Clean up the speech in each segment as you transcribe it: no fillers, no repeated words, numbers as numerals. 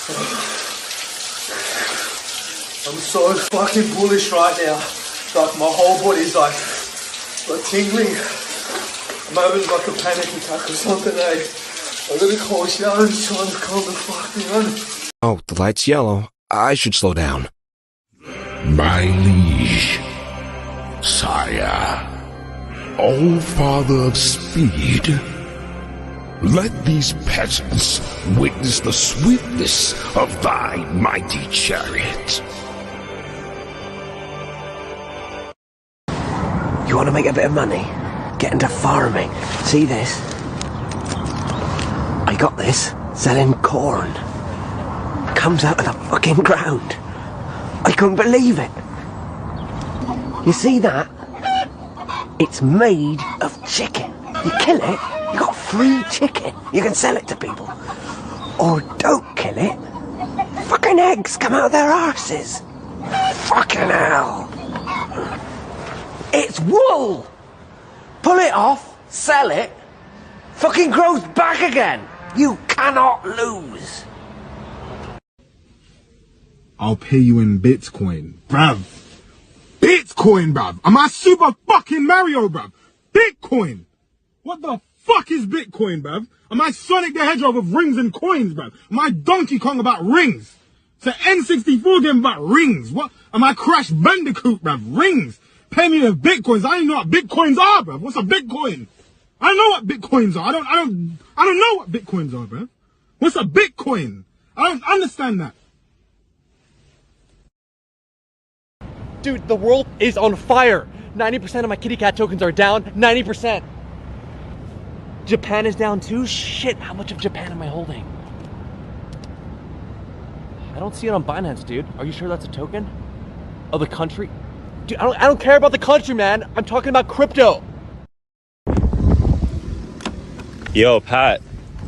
I'm so fucking bullish right now. Like my whole body's like tingling. I'm having like a panic attack or something, eh? I'm gonna call Sharon's trying to calm the fuck down. Oh, the light's yellow. I should slow down. My liege, sire, O father of speed, let these peasants witness the swiftness of thy mighty chariot. You want to make a bit of money? Get into farming. See this? I got this. Selling corn. Comes out of the fucking ground. I couldn't believe it. You see that? It's made of chicken. You kill it, you got free chicken. You can sell it to people. Or don't kill it. Fucking eggs come out of their arses. Fucking hell. It's wool! Pull it off, sell it, fucking grows back again! You cannot lose! I'll pay you in Bitcoin. Bruv. Bitcoin, bruv! Am I Super fucking Mario, bruv? Bitcoin! What the fuck is Bitcoin, bruv? Am I Sonic the Hedgehog of rings and coins, bruv? Am I Donkey Kong about rings? It's an N64 game about rings. What? Am I Crash Bandicoot, bruv? Rings! Pay me with bitcoins. I don't even know what bitcoins are, bro. What's a bitcoin? I don't know what bitcoins are. I don't know what bitcoins are, bro. What's a bitcoin? I don't understand that. Dude, the world is on fire. 90% of my kitty cat tokens are down. 90%. Japan is down too? Shit, how much of Japan am I holding? I don't see it on Binance, dude. Are you sure that's a token? Of the country? Dude, I don't care about the country, man. I'm talking about crypto. Yo, Pat.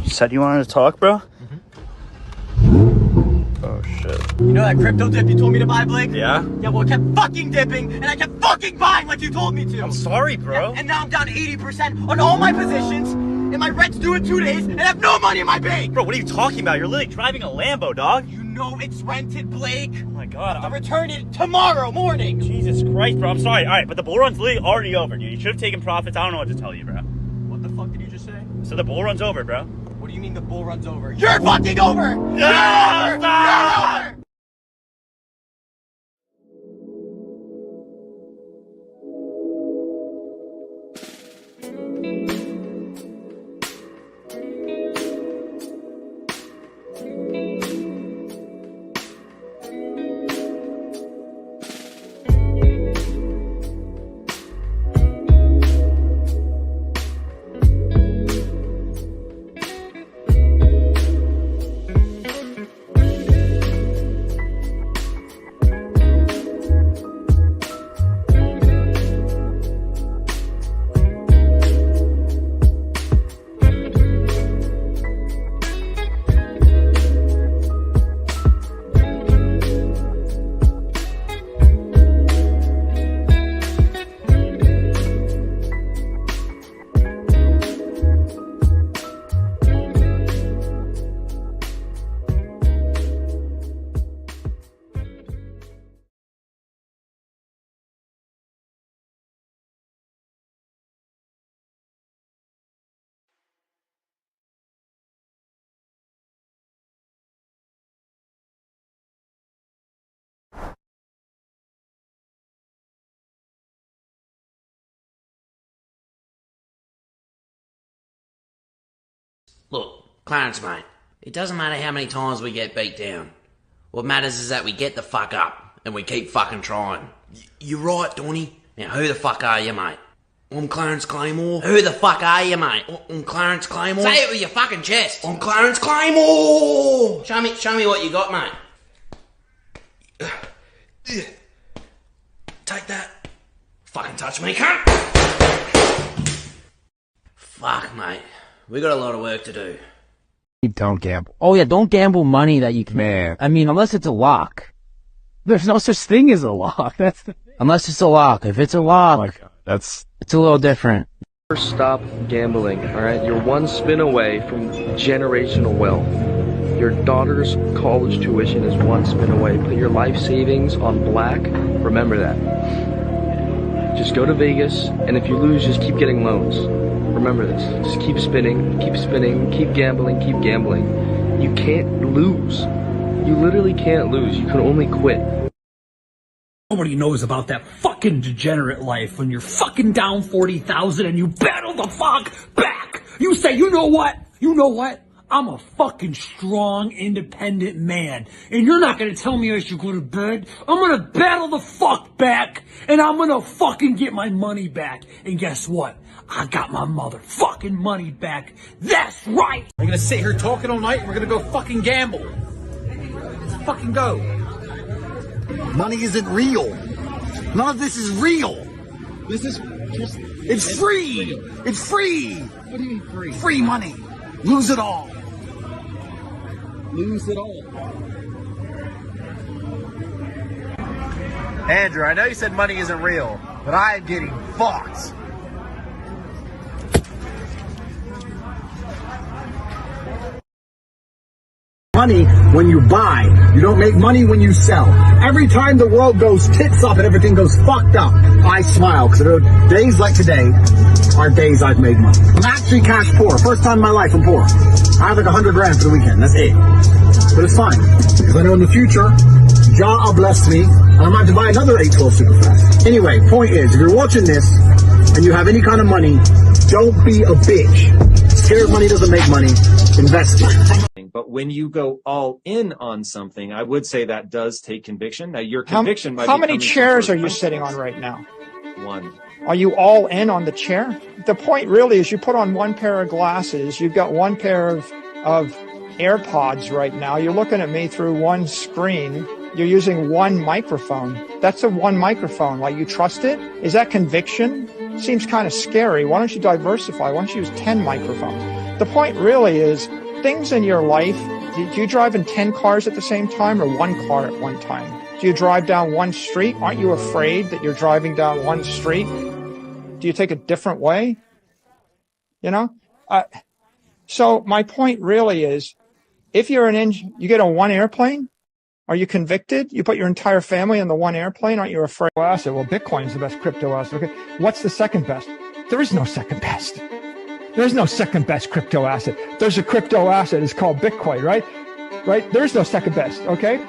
You said you wanted to talk, bro? Oh, shit. You know that crypto dip you told me to buy, Blake? Yeah? Yeah, well, it kept fucking dipping, and I kept fucking buying like you told me to. I'm sorry, bro. Yeah, and now I'm down 80% on all my positions, and my rent's due in 2 days, and I have no money in my bank. Bro, what are you talking about? You're literally driving a Lambo, dog. You know it's rented, Blake. Oh, my God. I'll return it tomorrow morning. Jesus Christ, bro. I'm sorry. All right, but the bull run's literally already over, dude. You should have taken profits. I don't know what to tell you, bro. What the fuck did you just say? So the bull run's over, bro. What do you mean the bull run's over? You're fucking over! No! You're over! You're over! Look, Clarence, mate, it doesn't matter how many times we get beat down. What matters is that we get the fuck up, and we keep fucking trying. You're right, Donny. Now, who the fuck are you, mate? I'm Clarence Claymore. Who the fuck are you, mate? I'm Clarence Claymore. Say it with your fucking chest. I'm Clarence Claymore. Show me what you got, mate. Take that. Fucking touch me, cunt. Fuck, mate. We got a lot of work to do. Don't gamble. Oh yeah, don't gamble money that you can. Man. I mean, unless it's a lock. There's no such thing as a lock. That's the thing. Unless it's a lock. If it's a lock, oh my God, it's a little different. Stop gambling, alright? You're one spin away from generational wealth. Your daughter's college tuition is one spin away. Put your life savings on black. Remember that. Just go to Vegas, and if you lose, just keep getting loans. Remember this. Just keep spinning, keep gambling, keep gambling. You can't lose. You literally can't lose. You can only quit. Nobody knows about that fucking degenerate life when you're fucking down 40,000 and you battle the fuck back. You say, you know what? I'm a fucking strong, independent man. And you're not gonna tell me I should go to bed. I'm gonna battle the fuck back. And I'm gonna fucking get my money back. And guess what? I got my motherfucking money back. That's right! We're gonna sit here talking all night and we're gonna go fucking gamble. Let's fucking go. Money isn't real. None of this is real. This is just... It's free! It's free! What do you mean free? Free money. Lose it all. Lose it all. Andrew, I know you said money isn't real, but I am getting fucked. Money when you buy. You don't make money when you sell. Every time the world goes tits up and everything goes fucked up, I smile because days like today are days I've made money. I'm actually cash poor. First time in my life I'm poor. I have like 100 grand for the weekend. That's it. But it's fine because I know in the future, Jah will bless me and I'm about to buy another 812 super fast. Anyway, point is, if you're watching this and you have any kind of money, don't be a bitch. Scared money doesn't make money. Invest it. But when you go all in on something, I would say that does take conviction. Now, your conviction might be. How many chairs are you sitting on right now? One. Are you all in on the chair? The point really is you put on one pair of glasses. You've got one pair of AirPods right now. You're looking at me through one screen. You're using one microphone. That's a one microphone. Like, you trust it? Is that conviction? Seems kind of scary. Why don't you diversify? Why don't you use 10 microphones? The point really is things in your life. Do you drive in 10 cars at the same time or one car at one time? Do you drive down one street? Aren't you afraid that you're driving down one street? Do you take a different way? You know? So my point really is, if you're you get on one airplane, are you convicted? You put your entire family on the one airplane, aren't you afraid? Asset. Well, Bitcoin is the best crypto asset. Okay. What's the second best? There is no second best. There's no second best crypto asset. There's a crypto asset. It's called Bitcoin, right? Right? There's no second best, okay?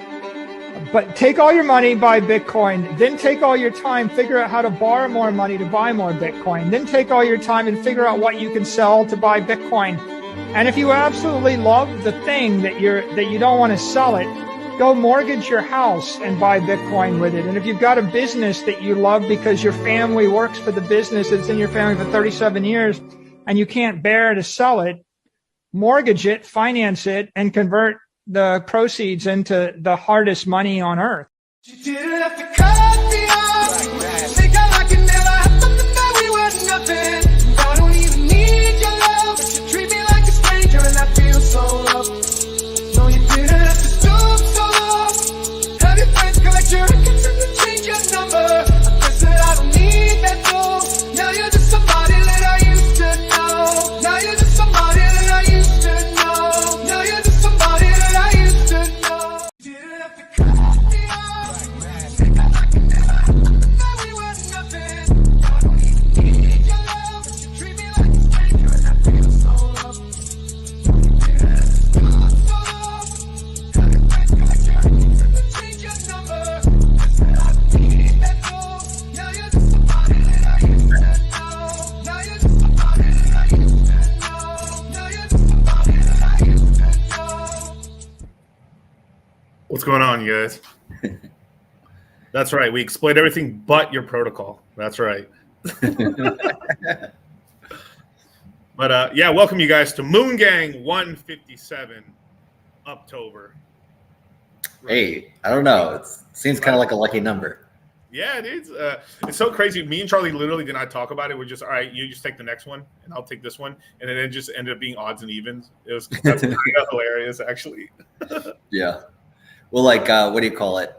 But take all your money, buy Bitcoin. Then take all your time, figure out how to borrow more money to buy more Bitcoin. Then take all your time and figure out what you can sell to buy Bitcoin. And if you absolutely love the thing that you don't want to sell it, go mortgage your house and buy Bitcoin with it. And if you've got a business that you love because your family works for the business that's in your family for 37 years and you can't bear to sell it, mortgage it, finance it, and convert the proceeds into the hardest money on earth. You didn't have to cut me off. Think I could never have something that we were nothing. I don't even need your love, but you treat me like a stranger and I feel so loved. No, you didn't have to stoop so low. Have your friends collect your records and then change your number. I guess that I don't need that though. Now you're just somebody that I used to know. Now you're just somebody that I used to know. Now you're just somebody that I used to know. You didn't have to cut me off. Think I could never have something that we were nothing. I don't even need your love, but you treat me like a stranger and I feel so loved. You didn't have to stoop so low. Have your friends collect your records and then change your number. Guess that I don't need that though. Now you're just somebody that I used to know. Now you're just somebody that I used to know. Now you're just somebody that I used to know. What's going on, you guys? That's right. We exploit everything but your protocol. That's right. But yeah, welcome you guys to Moongang 157 Uptober. Hey, I don't know. It seems kind of like a lucky number. Yeah, it is. It's so crazy. Me and Charlie literally did not talk about it. We're just, all right, you just take the next one, and I'll take this one. And then it just ended up being odds and evens. That's kind of hilarious, actually. Yeah. Well, like, what do you call it?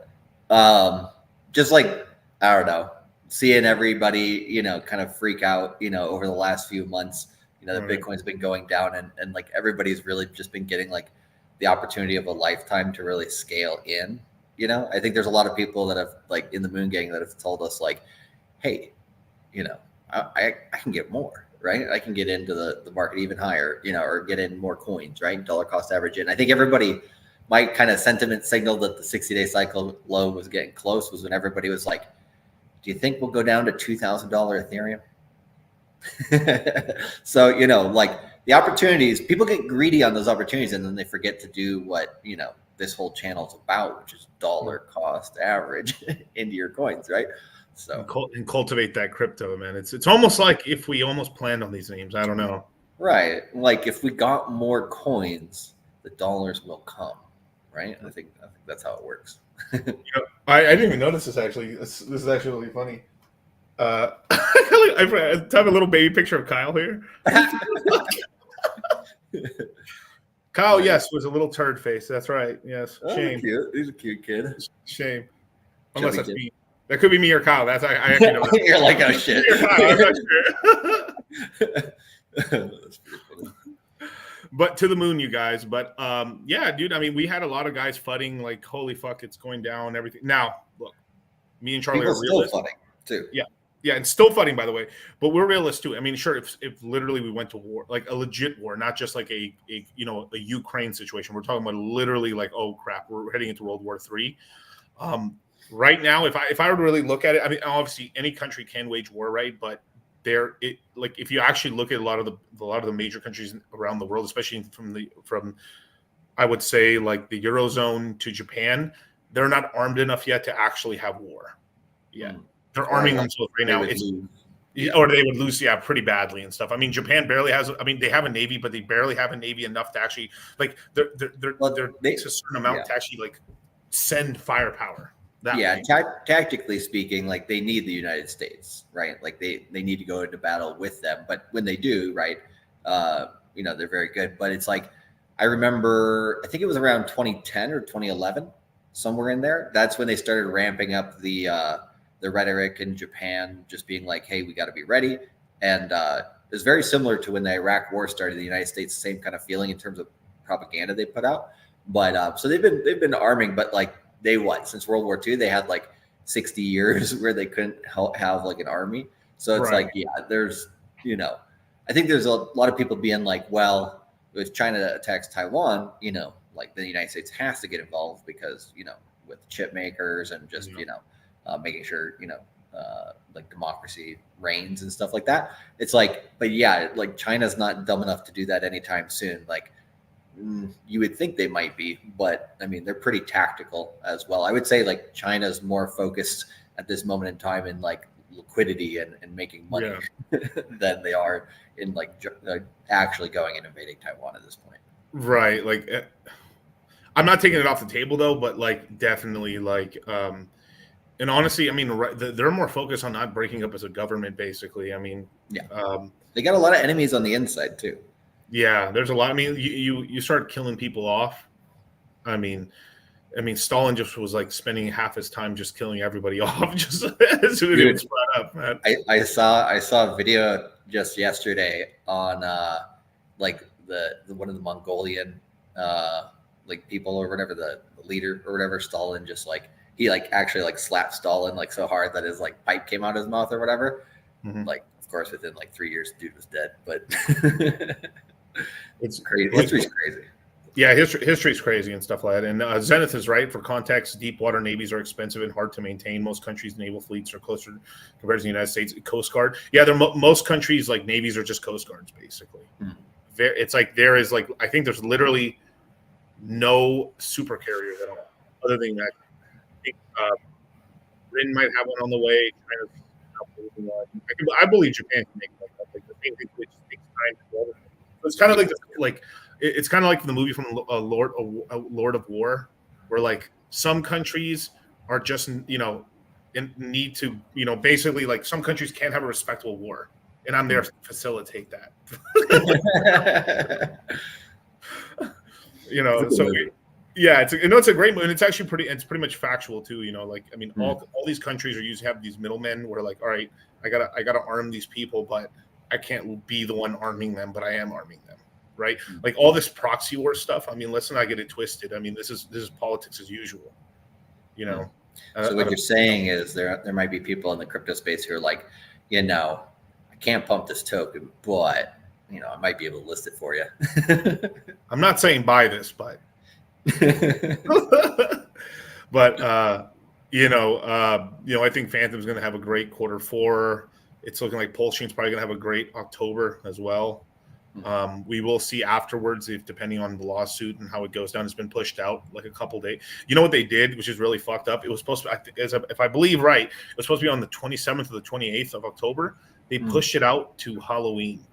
Just like, I don't know, seeing everybody, kind of freak out, over the last few months. The Bitcoin's been going down and like everybody's really just been getting like the opportunity of a lifetime to really scale in. You know, I think there's a lot of people that have like in the Moongang that have told us like, hey, you know, I can get more, right? I can get into the market even higher, you know, or get in more coins, right? Dollar cost average in. I think everybody, my kind of sentiment signal that the 60-day cycle low was getting close was when everybody was like, do you think we'll go down to $2,000 Ethereum? So, you know, like the opportunities, people get greedy on those opportunities and then they forget to do what, you know, this whole channel is about, which is dollar cost average into your coins, right? So and cultivate that crypto, man. It's almost like if we almost planned on these names. I don't know. Right. Like if we got more coins, the dollars will come, right? I think that's how it works. You know, I didn't even notice this actually. This is actually really funny. I have a little baby picture of Kyle here. Kyle, yes, was a little turd face. That's right. Yes. Oh, shame. Cute. He's a cute kid. Shame. Unless that's kid. me. That could be me or Kyle. That's I actually know. You're like, oh shit. I'm not sure. That's pretty funny. But to the moon, you guys. But yeah, dude. I mean, we had a lot of guys fudding like, holy fuck, it's going down. Everything. Now, look, me and Charlie People are still realists. fudding too. Yeah, and still fighting, by the way. But we're realists too. I mean, sure, if literally we went to war, like a legit war, not just like a you know a Ukraine situation. We're talking about literally like, oh crap, we're heading into World War III. Right now, if I were to really look at it, I mean, obviously any country can wage war, right? But like if you actually look at a lot of the major countries around the world, especially from I would say like the Eurozone to Japan, they're not armed enough yet to actually have war. Yeah. They're arming themselves right now. Or they would lose, pretty badly and stuff. I mean, Japan barely has. I mean, they have a navy, but they barely have a navy enough to actually like. They're a certain amount to actually like send firepower. Tactically speaking, like they need the United States, right? Like they need to go into battle with them. But when they do, right, you know, they're very good. But it's like I remember, I think it was around 2010 or 2011, somewhere in there. That's when they started ramping up the rhetoric in Japan, just being like, hey, we got to be ready. And it was very similar to when the Iraq war started, the United States, same kind of feeling in terms of propaganda they put out. But so they've been arming, but like since World War II, they had like 60 years where they couldn't have like an army. So it's like, there's, you know, I think there's a lot of people being like, well, if China attacks Taiwan, you know, like the United States has to get involved because, you know, with chip makers and just, you know, making sure, you know, like democracy reigns and stuff like that. It's like, but yeah, like China's not dumb enough to do that anytime soon. Like you would think they might be, but I mean, they're pretty tactical as well. I would say like China's more focused at this moment in time in like liquidity and making money than they are in like actually going and invading Taiwan at this point. Right. Like, I'm not taking it off the table though, but like definitely like, and honestly, I mean, they're more focused on not breaking up as a government, basically. I mean, they got a lot of enemies on the inside too. Yeah, there's a lot. I mean, you start killing people off. I mean, Stalin just was like spending half his time just killing everybody off, just as soon as it was brought up. Man. I saw a video just yesterday on like the one of the Mongolian like people or whatever, the leader or whatever. Stalin just like he like actually like slapped Stalin like so hard that his like pipe came out of his mouth or whatever. Like of course within like 3 years, dude was dead. But it's crazy. History's crazy. Yeah, history's crazy and stuff like that. And Zenith is right. For context, deep water navies are expensive and hard to maintain. Most countries' naval fleets are closer compared to the United States Coast Guard. Yeah, most countries like navies are just coast guards basically. It's like there is like I think there's literally no super carriers at all. Other than that, I think Britain might have one on the way. I believe Japan can make like the same thing, which takes time to build. It's kind of like it's kind of like the movie from Lord of War, where like some countries are just need to basically like some countries can't have a respectable war, and I'm there to facilitate that. So yeah, it's a great movie, and it's actually pretty much factual too. Like I mean, all these countries have these middlemen where like, all right, I gotta arm these people, but I can't be the one arming them, but I am arming them, right? Like all this proxy war stuff. I mean, let's not get it twisted. I mean, this is politics as usual, you know. So what you're saying is there might be people in the crypto space who are like, you know, I can't pump this token, but you know, I might be able to list it for you. I'm not saying buy this, but but I think Phantom's going to have a great Q4. It's looking like Pulsechain's probably going to have a great October as well. We will see afterwards, if depending on the lawsuit and how it goes down. It's been pushed out like a couple days. You know what they did, which is really fucked up? It was supposed to, if I believe right, it was supposed to be on the 27th or the 28th of October. They pushed it out to Halloween.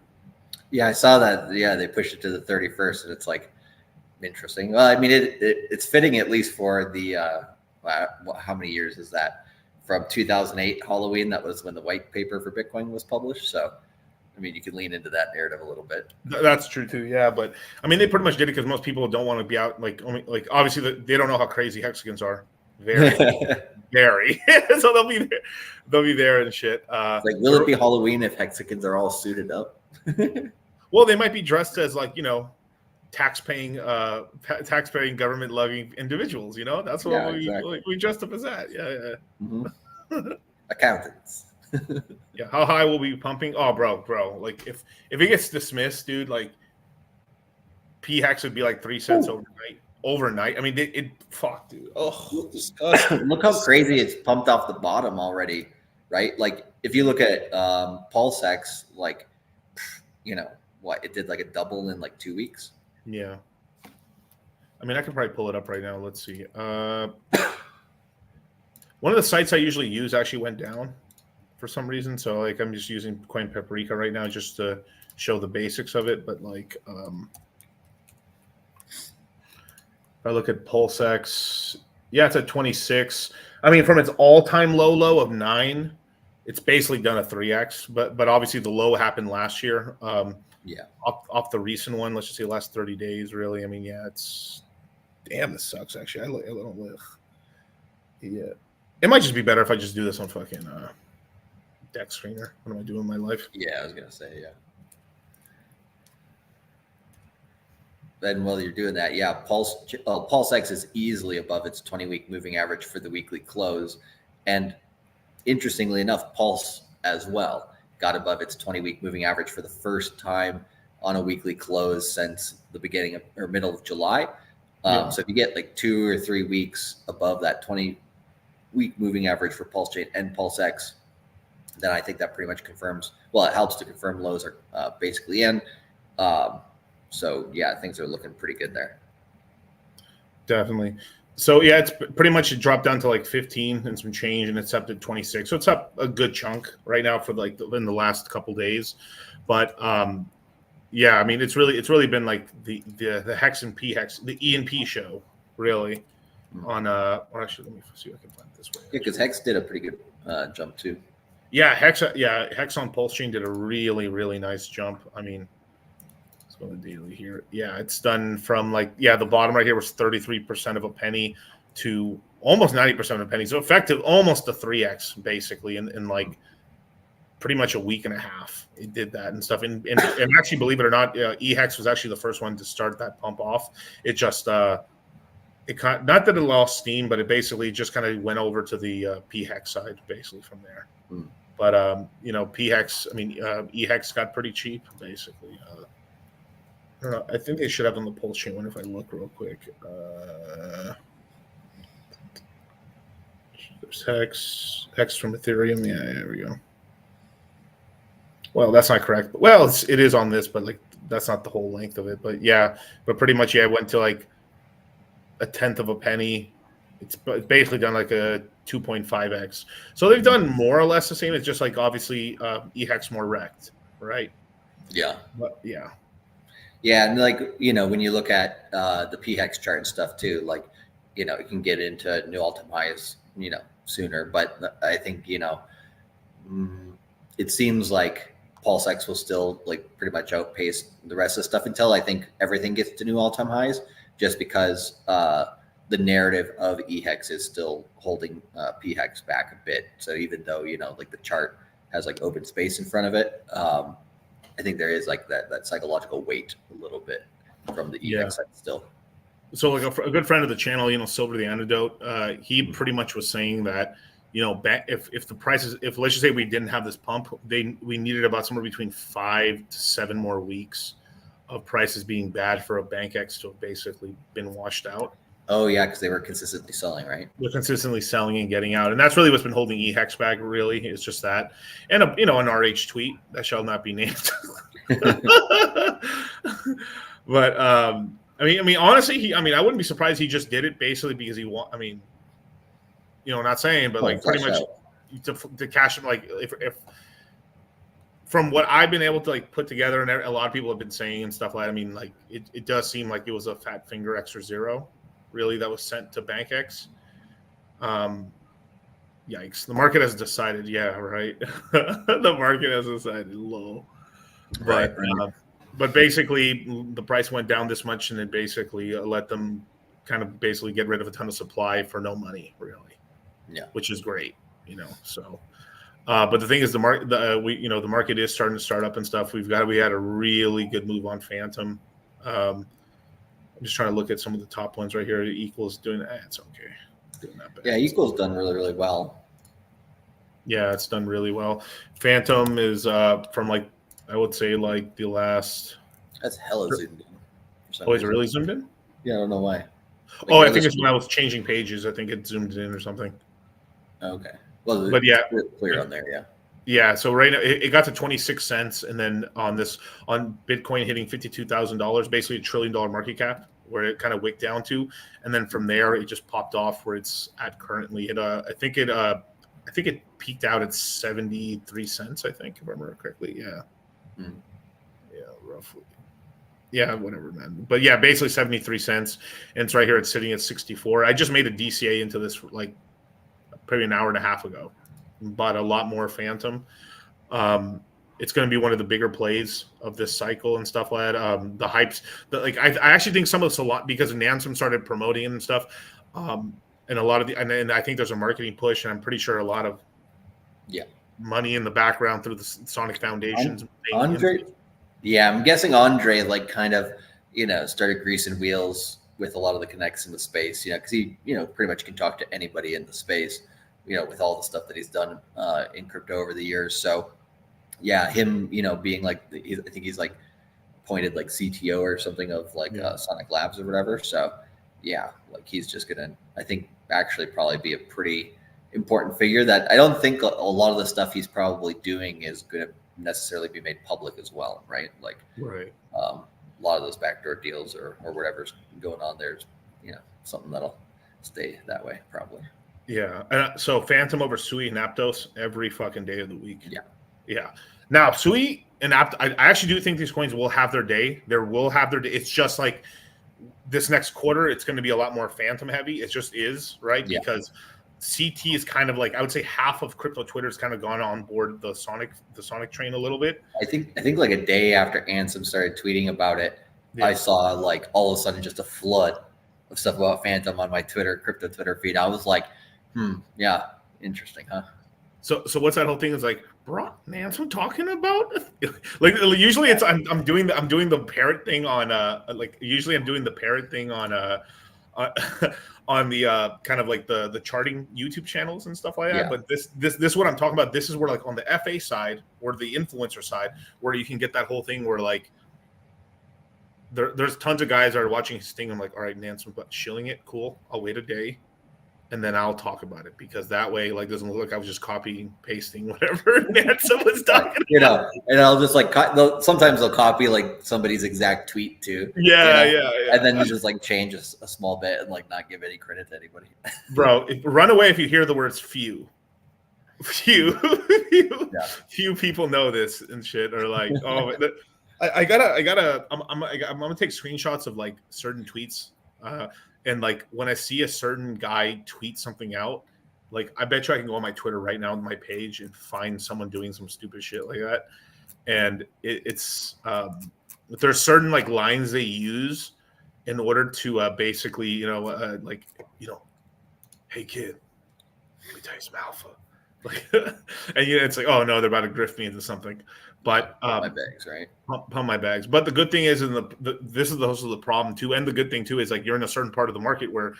Yeah, I saw that. Yeah, they pushed it to the 31st, and it's like interesting. Well, I mean, it's fitting at least for the how many years is that? From 2008 Halloween, that was when the white paper for Bitcoin was published. So, I mean, you can lean into that narrative a little bit. That's true too, yeah. But I mean, they pretty much did it because most people don't want to be out. Like obviously, they don't know how crazy hexagons are. Very, very. So they'll be there. They'll be there and shit. Like, will it be Halloween if hexagons are all suited up? Well, they might be dressed as tax-paying, government-loving individuals. You know, that's what we dressed up as that. Yeah. Mm-hmm. Accountants. Yeah, how high will we be pumping? Oh, bro, like if it gets dismissed, dude, like p-hex would be like 3 cents overnight. I mean, fuck, dude. Oh, disgusting. Look how crazy it's pumped off the bottom already, right? Like if you look at PulseX, like, you know what, it did like a double in like 2 weeks. Yeah. I mean, I can probably pull it up right now. Let's see. One of the sites I usually use actually went down for some reason. So like I'm just using Coin Paprika right now just to show the basics of it. But like if I look at PulseX, yeah, it's at 26. I mean, from its all-time low of 9, it's basically done a 3x. But obviously the low happened last year. Yeah. Off the recent one, let's just say the last 30 days, really. I mean, yeah, it's damn, this sucks actually. I don't live. Yeah. It might just be better if I just do this on fucking deck screener. What am I doing in my life? Yeah, I was gonna say, yeah. Then while you're doing that, yeah, PulseX is easily above its 20-week moving average for the weekly close. And interestingly enough, Pulse as well got above its 20-week moving average for the first time on a weekly close since the beginning of or middle of July. So if you get like 2 or 3 weeks above that 20-week moving average for Pulsechain and PulseX, then I think that pretty much confirms. Well, it helps to confirm lows are basically in. So yeah, things are looking pretty good there. Definitely. So yeah, it's pretty much it dropped down to like 15 and some change, and it's up to 26. So it's up a good chunk right now for like in the last couple days. But yeah, I mean it's really been like the hex and p-hex, the E and P show really on or actually let me see if I can find it this way. Yeah, because Hex did a pretty good jump too. Yeah, Hex on Pulsechain did a really nice jump. I mean, let's go to the daily here. Yeah, it's done from like the bottom right here was 33% of a penny to almost 90% of a penny. So effective almost a 3x basically in like pretty much a week and a half. It did that and stuff. And actually, believe it or not, eHex was actually the first one to start that pump off. It just not that it lost steam, but it basically just kind of went over to the p-hex side basically from there. But p-hex, I mean eHex got pretty cheap basically. I don't know. I think they should have on the Pulsechain one if I look real quick. There's Hex from Ethereum. Yeah, there we go. Well, that's not correct. Well, it is on this, but like that's not the whole length of it. But yeah, pretty much it went to like a tenth of a penny. It's basically done like a 2.5x. So they've done more or less the same. It's just like obviously eHex more wrecked, right? Yeah. But yeah. Yeah, and like when you look at the p-hex chart and stuff too, like you can get into new all-time highs sooner. But I think it seems like PulseX will still like pretty much outpace the rest of the stuff until I think everything gets to new all-time highs, just because the narrative of eHex is still holding p-hex back a bit. So even though like the chart has like open space in front of it, I think there is like that psychological weight a little bit from the EHEX side still. So like a good friend of the channel, Silver the Antidote, he pretty much was saying that, if the prices, if let's just say we didn't have this pump, we needed about somewhere between 5 to 7 more weeks of prices being bad for a BankX to have basically been washed out. Oh yeah, because they were consistently selling, right? They're consistently selling and getting out, and that's really what's been holding EHEX back. Really, it's just that, and an RH tweet that shall not be named. But honestly, I wouldn't be surprised he just did it basically because he want. Not saying, but like pretty much to cash him. Like if from what I've been able to like put together, and a lot of people have been saying and stuff like, it does seem like it was a fat finger extra zero, really, that was sent to BankX. Yikes! The market has decided. Yeah, right. The market has decided low, but but basically the price went down this much, and it basically let them kind of basically get rid of a ton of supply for no money, really. Yeah, which is great, So, but the thing is, the market is starting to start up and stuff. We had a really good move on Phantom. I'm just trying to look at some of the top ones right here. Equals doing that. It's okay. Doing that bad. Yeah, Equals done really, really well. Yeah, it's done really well. Phantom is from like I would say like the last. That's hella zoomed in. Oh, is it really zoomed in? Yeah, I don't know why. I think it's when I was changing pages. I think it zoomed in or something. Okay. Well, but yeah, clear on there. Yeah. Yeah. So right now it got to 26 cents, and then on Bitcoin hitting $52,000, basically $1 trillion market cap, where it kind of wicked down to, and then from there it just popped off where it's at currently. I think it peaked out at 73 cents. I think, if I remember correctly. Yeah. Yeah, roughly. Yeah, whatever, man. But yeah, basically 73 cents, and it's right here. It's sitting at 64. I just made a DCA into this like probably an hour and a half ago. Bought a lot more Phantom. It's going to be one of the bigger plays of this cycle and stuff like that. The hypes, I actually think some of this a lot because Nansen started promoting and stuff, and a lot of and I think there's a marketing push, and I'm pretty sure a lot of money in the background through the Sonic Foundations. Andre, yeah, I'm guessing Andre kind of started greasing wheels with a lot of the connects in the space, because he pretty much can talk to anybody in the space, with all the stuff that he's done in crypto over the years. So yeah, him being I think he's appointed CTO or something of Sonic Labs or whatever. So yeah, he's just gonna, I think, actually probably be a pretty important figure that I don't think a lot of the stuff he's probably doing is going to necessarily be made public as well, right? Right. A lot of those backdoor deals or whatever's going on there's something that'll stay that way probably. Yeah. So Phantom over Sui and Aptos every fucking day of the week. Yeah. Yeah. Now Sui and Aptos, I actually do think these coins will have their day. They will have their day. It's just like this next quarter, it's going to be a lot more Phantom heavy. It just is, right? Yeah. Because CT is kind of I would say half of crypto Twitter's kind of gone on board the Sonic train a little bit. I think a day after Ansem started tweeting about it, I saw all of a sudden just a flood of stuff about Phantom on my crypto Twitter feed. I was like, yeah, interesting, huh? So what's that whole thing is bro, Ansem talking about? Usually it's I'm doing the parrot thing on usually I'm doing the parrot thing on on the kind of the charting YouTube channels and stuff like that. Yeah. But this is what I'm talking about. This is where on the FA side or the influencer side where you can get that whole thing where there's tons of guys that are watching his thing. I'm like, all right, Nansen, but shilling it, cool. I'll wait a day and then I'll talk about it because that way doesn't look like I was just copying, pasting whatever Nansen was talking about. And I'll just sometimes they'll copy somebody's exact tweet too. Yeah. And then you just change a small bit and not give any credit to anybody. Bro, run away if you hear the words few. Few people know this and shit or oh, I'm gonna take screenshots of certain tweets. And when I see a certain guy tweet something out, I bet you I can go on my Twitter right now on my page and find someone doing some stupid shit like that. And it's there's certain lines they use in order to basically, hey kid, let me tell you some alpha. And it's oh no, they're about to grift me into something. But my bags, right? Pump my bags. But the good thing is, this is also the problem too. And the good thing too is like you're in a certain part of the market where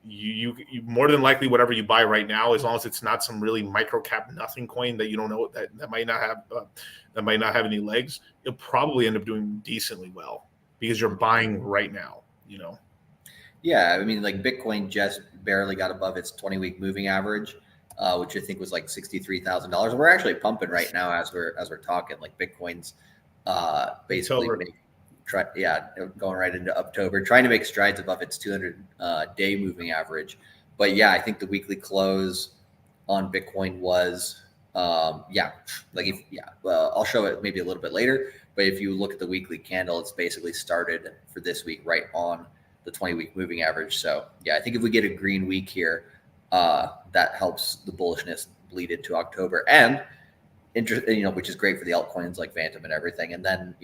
you more than likely whatever you buy right now, as long as it's not some really micro cap nothing coin that you don't know that might not have any legs, you'll probably end up doing decently well because you're buying right now. Yeah, I mean, like Bitcoin just barely got above its 20-week moving average, which I think was like $63,000. We're actually pumping right now as we're talking. Like Bitcoin's basically going right into Uptober, trying to make strides above its 200-day moving average. But yeah, I think the weekly close on Bitcoin was I'll show it maybe a little bit later. But if you look at the weekly candle, it's basically started for this week right on the 20-week moving average. So yeah, I think if we get a green week here, that helps the bullishness bleed into October, and which is great for the altcoins like Phantom and everything. And then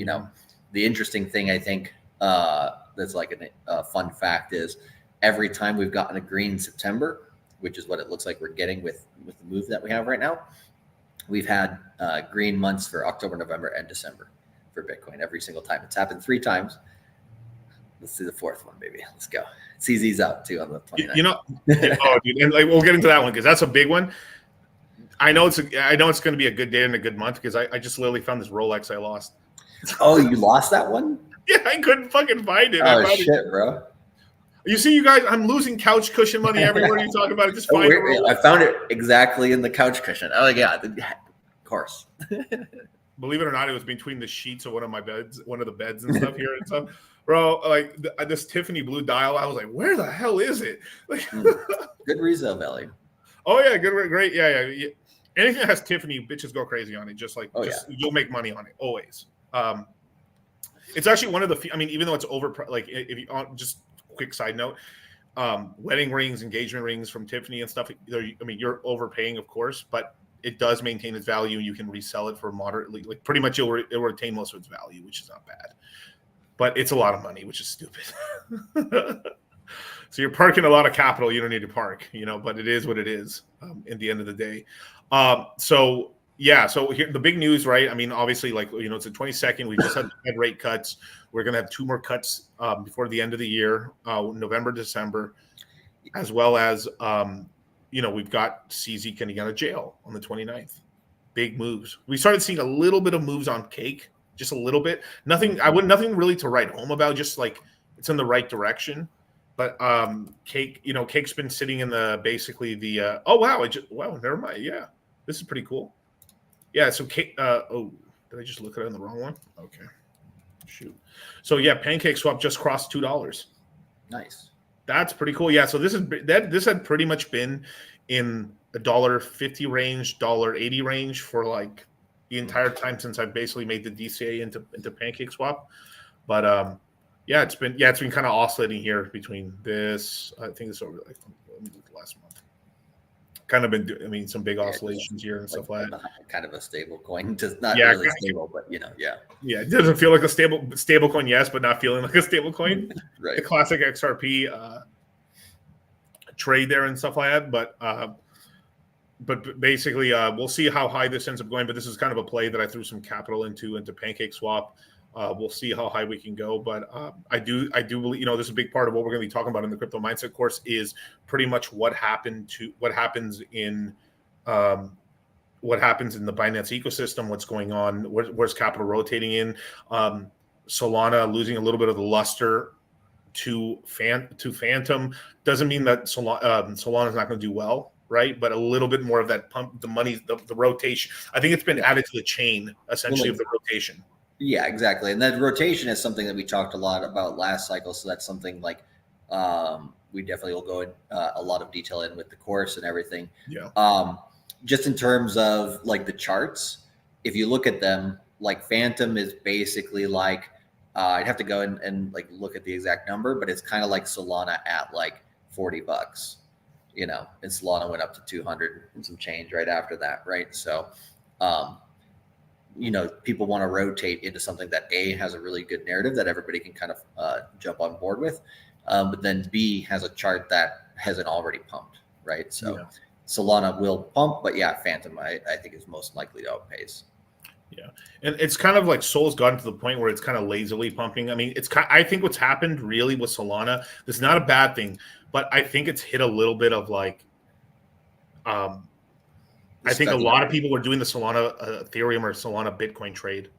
the interesting thing I think that's like a fun fact is every time we've gotten a green September, which is what it looks like we're getting with the move that we have right now, we've had green months for October, November, and December for Bitcoin every single time. It's happened 3 times. Let's do the 4th one, baby. Let's go. CZ's out too on the 29th. Dude, and like we'll get into that one because that's a big one. I know it's going to be a good day and a good month because I just literally found this Rolex I lost. Oh, you lost that one? Yeah, I couldn't fucking find it. Oh shit, bro. You see, you guys, I'm losing couch cushion money everywhere you talk about it. Just find it. I found it exactly in the couch cushion. Oh yeah, of course. Believe it or not, it was between the sheets of one of the beds and stuff here and stuff. Bro, like this Tiffany blue dial, I was like, where the hell is it? Like, good resale value. Oh yeah, great. Yeah. Anything that has Tiffany, bitches go crazy on it. You'll make money on it always. It's actually one of the. I mean, even though it's over, like if you just quick side note, wedding rings, engagement rings from Tiffany and stuff. I mean, you're overpaying, of course, but it does maintain its value. You can resell it for moderately, like pretty much it'll retain most of its value, which is not bad. But it's a lot of money, which is stupid. So you're parking a lot of capital you don't need to park, but it is what it is in the end of the day. So here the big news, right? I mean, obviously, it's the 22nd. We just had Fed rate cuts. We're going to have 2 more cuts before the end of the year, November, December, as well as, we've got CZ getting out of jail on the 29th. Big moves. We started seeing a little bit of moves on Cake. Just a little bit. Nothing really to write home about. Just like it's in the right direction. But Cake's been sitting in never mind. Yeah, this is pretty cool. Yeah, so Cake. Did I just look at it on the wrong one? Okay, shoot. So yeah, Pancake Swap just crossed $2. Nice. That's pretty cool. Yeah, so this had pretty much been in the $1.50 range, $1.80 range for like the entire time since I basically made the DCA into Pancake Swap. But it's been kind of oscillating here between this. I think it's over like last month. Kind of been some big oscillations here and stuff like that. Kind of a stable coin, just not really stable, but yeah. Yeah, it doesn't feel like a stable coin, yes, but not feeling like a stable coin. Right. The classic XRP trade there and stuff like that, but basically, we'll see how high this ends up going. But this is kind of a play that I threw some capital into Pancake Swap. We'll see how high we can go. But I do believe, this is a big part of what we're going to be talking about in the Crypto Mindset course is pretty much what happens in the Binance ecosystem, what's going on, where's capital rotating in. Solana losing a little bit of the luster to Phantom doesn't mean that Solana is not going to do well. Right, but a little bit more of that pump, the money, the rotation. I think it's been added to the chain, essentially, of the rotation. Yeah, exactly. And that rotation is something that we talked a lot about last cycle. So that's something like we definitely will go in a lot of detail in with the course and everything. Yeah. Just in terms of like the charts, if you look at them, like Phantom is basically like I'd have to go and like look at the exact number, but it's kind of like Solana at like $40. And Solana went up to 200 and some change right after that, right? So, people want to rotate into something that A, has a really good narrative that everybody can kind of jump on board with, but then B, has a chart that hasn't already pumped, right? So Solana will pump, but yeah, Phantom, I think is most likely to outpace. Yeah, and it's kind of like Sol's gotten to the point where it's kind of lazily pumping. I mean, I think what's happened really with Solana, this is not a bad thing, but I think it's hit a little bit of like, I think a lot of people were doing the Solana Ethereum or Solana Bitcoin trade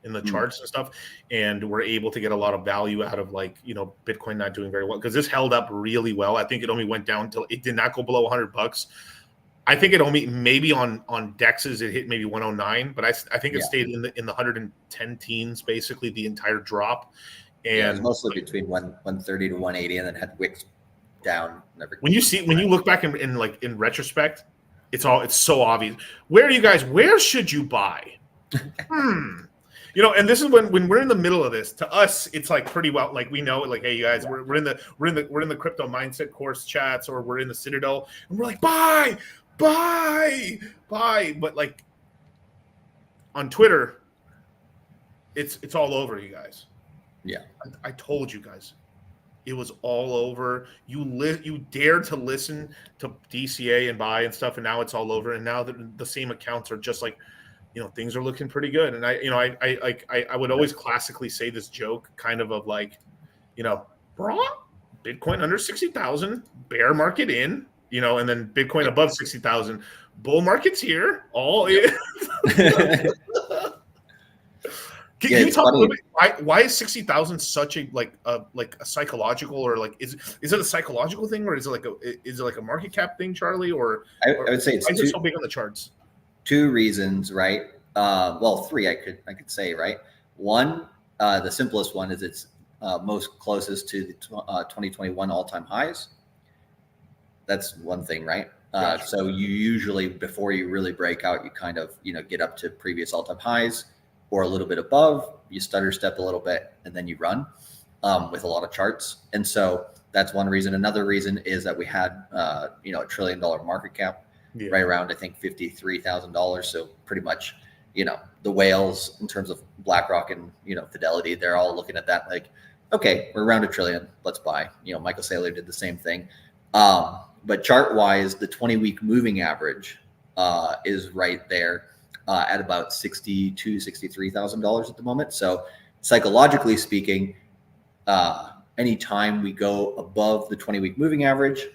in the charts and stuff, and we're able to get a lot of value out of like, Bitcoin not doing very well because this held up really well. I think it only went down till it did not go below $100. I think it only maybe on dexes it hit maybe 109, but I think it stayed in the 110 teens basically the entire drop. And it was mostly between 130 to 180, and then had wicks down. When you look back in retrospect, it's so obvious. Where should you buy? And this is when we're in the middle of this. To us, it's like pretty well, like we know, like, hey, you guys, we're in the crypto mindset course chats, or we're in the Citadel, and we're like, buy. But like on Twitter, it's all over, you guys. Yeah, I told you guys, it was all over. You dared to listen to DCA and buy and stuff, and now it's all over. And now the same accounts are just like, things are looking pretty good. And I would always classically say this joke kind of like, Bitcoin under 60,000, bear market in, and then Bitcoin above 60,000, bull market's here. All in. Can you talk a little bit? Why is 60,000 such a psychological, or like is it a psychological thing, or is it like a market cap thing, Charlie? Or I would say it's so big on the charts. Two reasons, right? Well, three I could say, right? One, the simplest one is it's most closest to the 2021 all-time highs. That's one thing, right? Gotcha. So you usually, before you really break out, you kind of get up to previous all-time highs or a little bit above. You stutter step a little bit, and then you run with a lot of charts. And so that's one reason. Another reason is that we had a $1 trillion market cap. Yeah. Right around, I think, $53,000. So pretty much, the whales in terms of BlackRock and, Fidelity, they're all looking at that like, okay, we're around $1 trillion. Let's buy. Michael Saylor did the same thing. But chart wise, the 20-week moving average is right there at about $63,000 at the moment. So psychologically speaking, anytime we go above the 20-week moving average,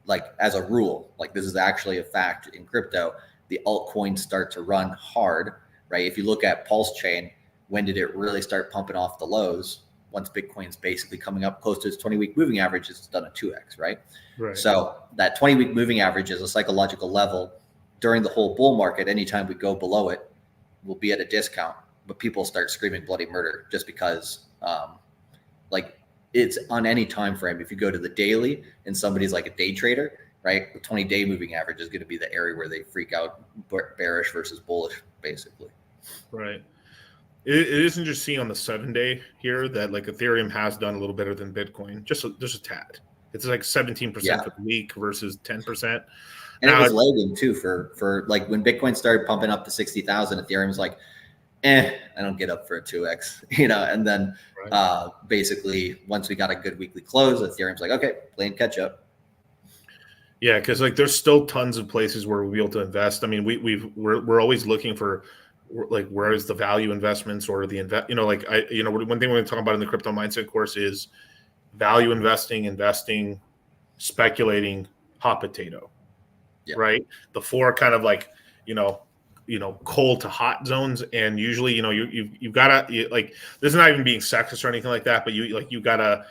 like as a rule, like this is actually a fact in crypto, the altcoins start to run hard, right? If you look at Pulse Chain, when did it really start pumping off the lows? Once Bitcoin's basically coming up close to its 20-week moving average, it's done a 2x, right? Right. So that 20-week moving average is a psychological level. During the whole bull market, anytime we go below it, we'll be at a discount, but people start screaming bloody murder just because, it's on any time frame. If you go to the daily and somebody's like a day trader, right, the 20-day moving average is going to be the area where they freak out, bearish versus bullish, basically. Right. It is interesting on the 7-day here that like Ethereum has done a little better than Bitcoin, just a tad. It's like 17% for the week versus 10%. And it was lagging too for like when Bitcoin started pumping up to 60,000, Ethereum's like, I don't get up for a 2x, and then basically once we got a good weekly close, Ethereum's like, okay, playing catch up. Yeah, because like there's still tons of places where we'll be able to invest. I mean, we're always looking for like where is the value investments or the one thing we're going to talk about in the crypto mindset course is value investing, speculating, hot potato. Yeah. Right? The four kind of like, cold to hot zones, and usually you've got to like, this is not even being sexist or anything like that, but you gotta,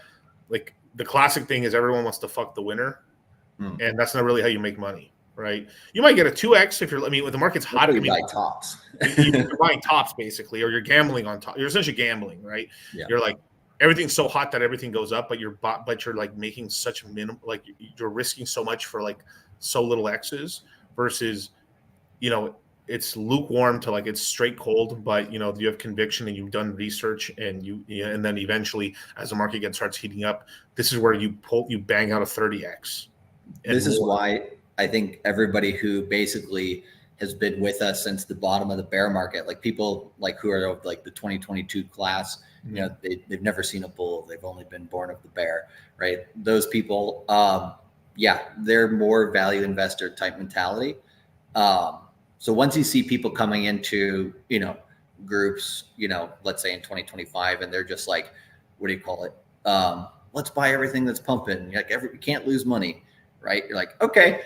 like, the classic thing is everyone wants to fuck the winner, and that's not really how you make money, right? You might get a 2x if you're, when the market's hot, you buy tops. You're buying tops basically, or you're gambling on top. You're essentially gambling, right? Yeah. You're like, everything's so hot that everything goes up, but you're like making such like you're risking so much for like so little X's versus, it's lukewarm to like it's straight cold, but you have conviction and you've done research, and and then eventually as the market starts heating up, this is where you bang out a 30x. This is why I think everybody who basically has been with us since the bottom of the bear market, like people like who are of like the 2022 class, they've never seen a bull, they've only been born of the bear, right? Those people, they're more value investor type mentality. So once you see people coming into, groups, let's say in 2025, and they're just like, what do you call it? Let's buy everything that's pumping. Like we can't lose money, right? You're like, okay,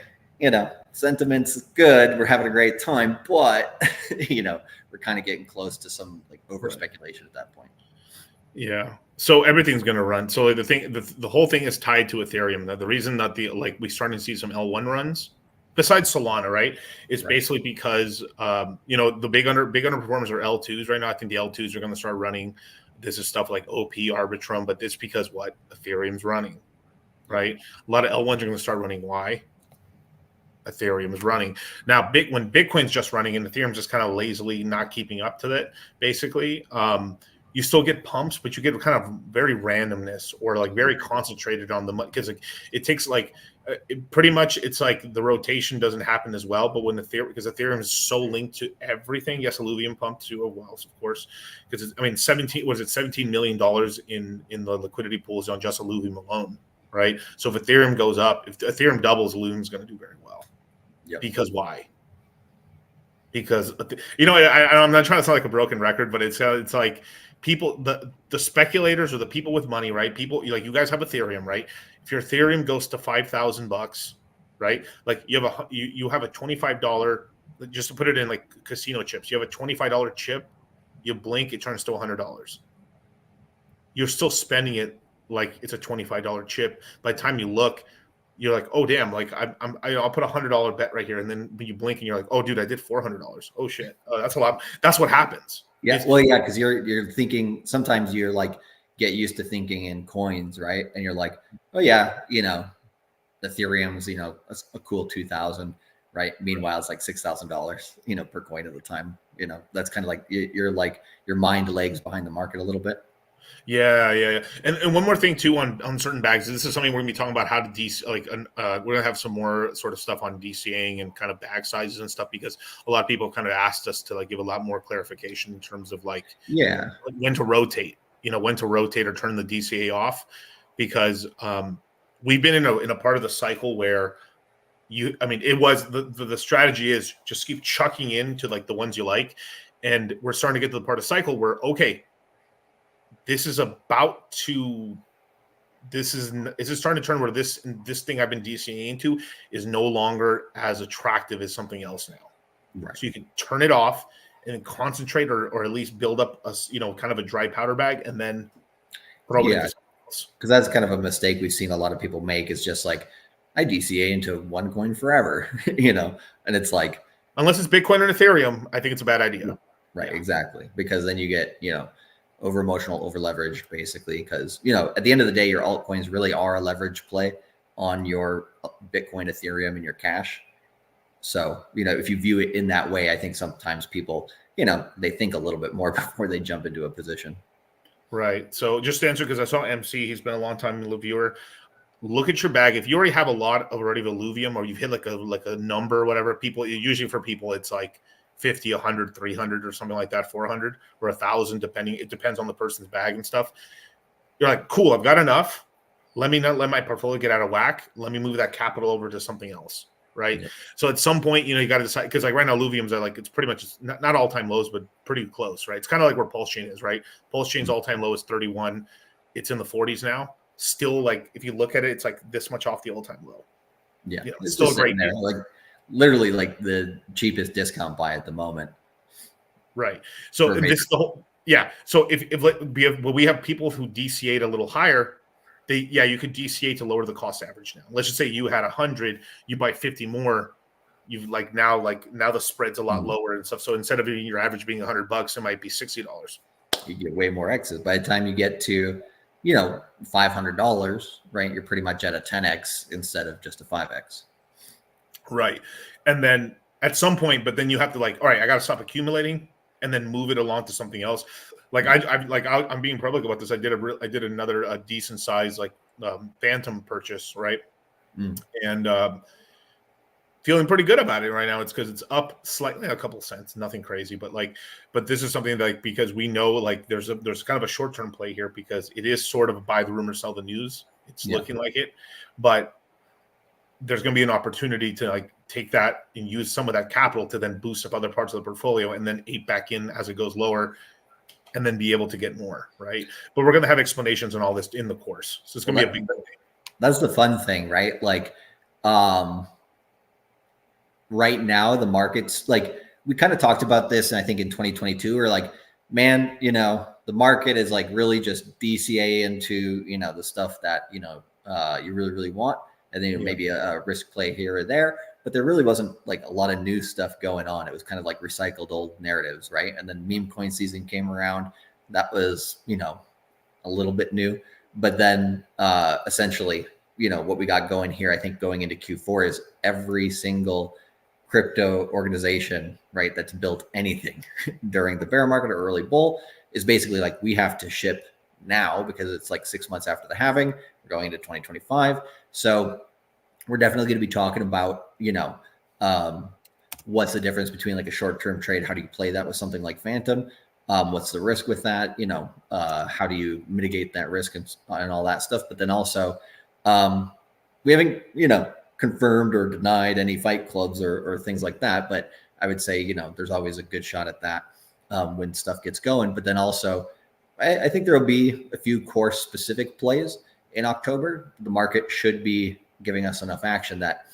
sentiment's good. We're having a great time, but we're kind of getting close to some like over speculation at that point. Yeah. So everything's going to run. So the whole thing is tied to Ethereum. The reason that we starting to see some L1 runs, besides Solana, right, is basically because the big underperformers are L2s right now. I think the L2s are going to start running. This is stuff like OP, Arbitrum, but it's because what Ethereum's running, right? A lot of L1s are going to start running. Why? Ethereum is running now. When Bitcoin's just running and Ethereum's just kind of lazily not keeping up to that, basically. You still get pumps, but you get kind of very randomness or like very concentrated on the money because it takes pretty much it's like the rotation doesn't happen as well. But when because Ethereum is so linked to everything, yes, Illuvium pumped to a while, of course, because $17 million in the liquidity pools on just Illuvium alone, right? So if Ethereum goes up, if Ethereum doubles, Illuvium's going to do very well. Yep. Because why? Because I'm not trying to sound like a broken record, but it's like people, the speculators or the people with money, right? People like you guys have Ethereum, right? If your Ethereum goes to $5,000, right? Like you have a $25, just to put it in like casino chips. You have a $25 chip. You blink, it turns to $100. You're still spending it like it's a $25 chip. By the time you look, you're like, oh damn! Like I'll put $100 bet right here, and then when you blink and you're like, oh dude, I did $400. Oh shit, that's a lot. That's what happens. Yeah, because you're thinking. Sometimes you're like get used to thinking in coins, right? And you're like, oh yeah, Ethereum's a cool 2,000, right? Meanwhile, it's like $6,000, per coin at the time. That's kind of like you're like your mind lags behind the market a little bit. Yeah. And one more thing too on certain bags. This is something we're gonna be talking about how to we're gonna have some more sort of stuff on DCAing and kind of bag sizes and stuff because a lot of people kind of asked us to give a lot more clarification in terms of when to rotate, when to rotate or turn the DCA off because we've been in a part of the cycle where it was the strategy is just keep chucking into like the ones you like, and we're starting to get to the part of the cycle where okay. This is starting to turn where this thing I've been DCing into is no longer as attractive as something else now. Right. So you can turn it off and then concentrate or at least build up a kind of a dry powder bag and then throw it into something else. Because that's kind of a mistake we've seen a lot of people make is just like I DCA into one coin forever, and it's like unless it's Bitcoin or Ethereum, I think it's a bad idea. Right, exactly. Because then you get, over emotional, over leveraged basically. Because, at the end of the day, your altcoins really are a leverage play on your Bitcoin, Ethereum, and your cash. So, if you view it in that way, I think sometimes people, they think a little bit more before they jump into a position. Right. So just to answer, because I saw MC, he's been a long time viewer. Look at your bag. If you already have a lot of Illuvium or you've hit like a number or whatever, usually for people, it's like 50, 100, 300 or something like that, 400 or 1,000, depending. It depends on the person's bag and stuff. You're like, cool, I've got enough. Let me not let my portfolio get out of whack. Let me move that capital over to something else. Right. Yeah. So at some point, you got to decide because like right now, Illuviums are like, it's pretty much not all time lows, but pretty close. Right. It's kind of like where Pulse Chain is. Right. Pulse Chain's all time low is 31. It's in the 40s now. Still, like if you look at it, it's like this much off the all time low. Yeah. It's still a great deal. Like literally like the cheapest discount buy at the moment. Right. So this the whole So if we have people who DCA'd a little higher, you could DCA to lower the cost average now. Let's just say you had 100, you buy 50 more. You've now the spread's a lot lower and stuff. So instead of your average being $100, it might be $60. You get way more exits. By the time you get to, $500, right? You're pretty much at a 10x instead of just a 5x. Right. And then at some point, but then you have to all right, I got to stop accumulating and then move it along to something else. Like I'm being public about this. I did another decent size Phantom purchase, right? And feeling pretty good about it right now. It's because it's up slightly, a couple cents, nothing crazy, but this is something because we know there's kind of a short term play here because it is sort of a buy the rumor, sell the news. It's looking like it, but there's going to be an opportunity to like take that and use some of that capital to then boost up other parts of the portfolio and then ape back in as it goes lower and then be able to get more, right? But we're going to have explanations on all this in the course. So it's going to be a big thing. That's the fun thing, right? Like, right now the market's like, we kind of talked about this, and I think in 2022, we're like, man, you know, the market is like really just DCA into, you know, the stuff that, you know, you really, really want. And then maybe a risk play here or there, but there really wasn't like a lot of new stuff going on. It was kind of like recycled old narratives, right? And then meme coin season came around. That was, you know, a little bit new, but then essentially, you know, what we got going here, I think going into Q4 is every single crypto organization, right, that's built anything during the bear market or early bull is basically like, we have to ship now because it's like 6 months after the halving. We're going into 2025. So we're definitely going to be talking about, you know, what's the difference between like a short-term trade? How do you play that with something like Phantom? What's the risk with that? You know, how do you mitigate that risk and all that stuff? But then also, we haven't, you know, confirmed or denied any fight clubs or things like that. But I would say, you know, there's always a good shot at that when stuff gets going. But then also, I think there will be a few course specific plays in October. The market should be giving us enough action that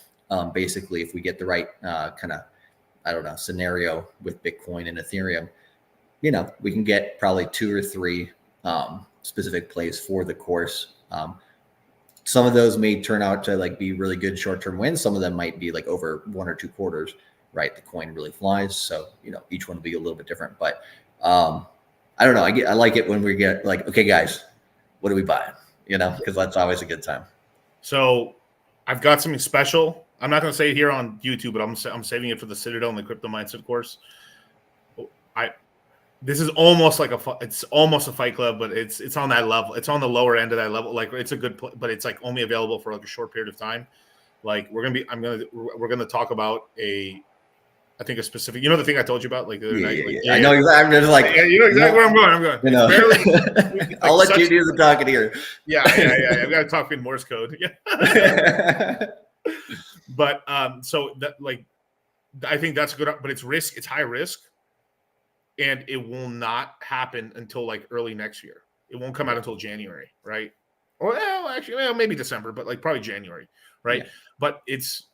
basically if we get the right kind of, I don't know, scenario with Bitcoin and Ethereum, you know, we can get probably 2 or 3 specific plays for the course. Some of those may turn out to like be really good short-term wins. Some of them might be like over 1 or 2 quarters, right? The coin really flies. So, you know, each one will be a little bit different, but I don't know. I like it when we get like, okay, guys, what are we buying? You know, because that's always a good time. So I've got something special. I'm not going to say it here on YouTube, but I'm saving it for the Citadel and the Crypto Mindset course. This is almost like it's almost a fight club, but it's on that level. It's on the lower end of that level. Like it's a good, but it's like only available for like a short period of time. Like we're gonna talk about I think a specific, you know, the thing I told you about, like the other night. Like, I know exactly. I'm just like, you know exactly where I'm going. I'm going. You know, barely, I'll let you do the talking here. Yeah. I've got to talk in Morse code. Yeah. But so that like, I think that's good. But it's risk. It's high risk, and it will not happen until like early next year. It won't come out until January, right? Or maybe December, but like probably January, right? Yeah. But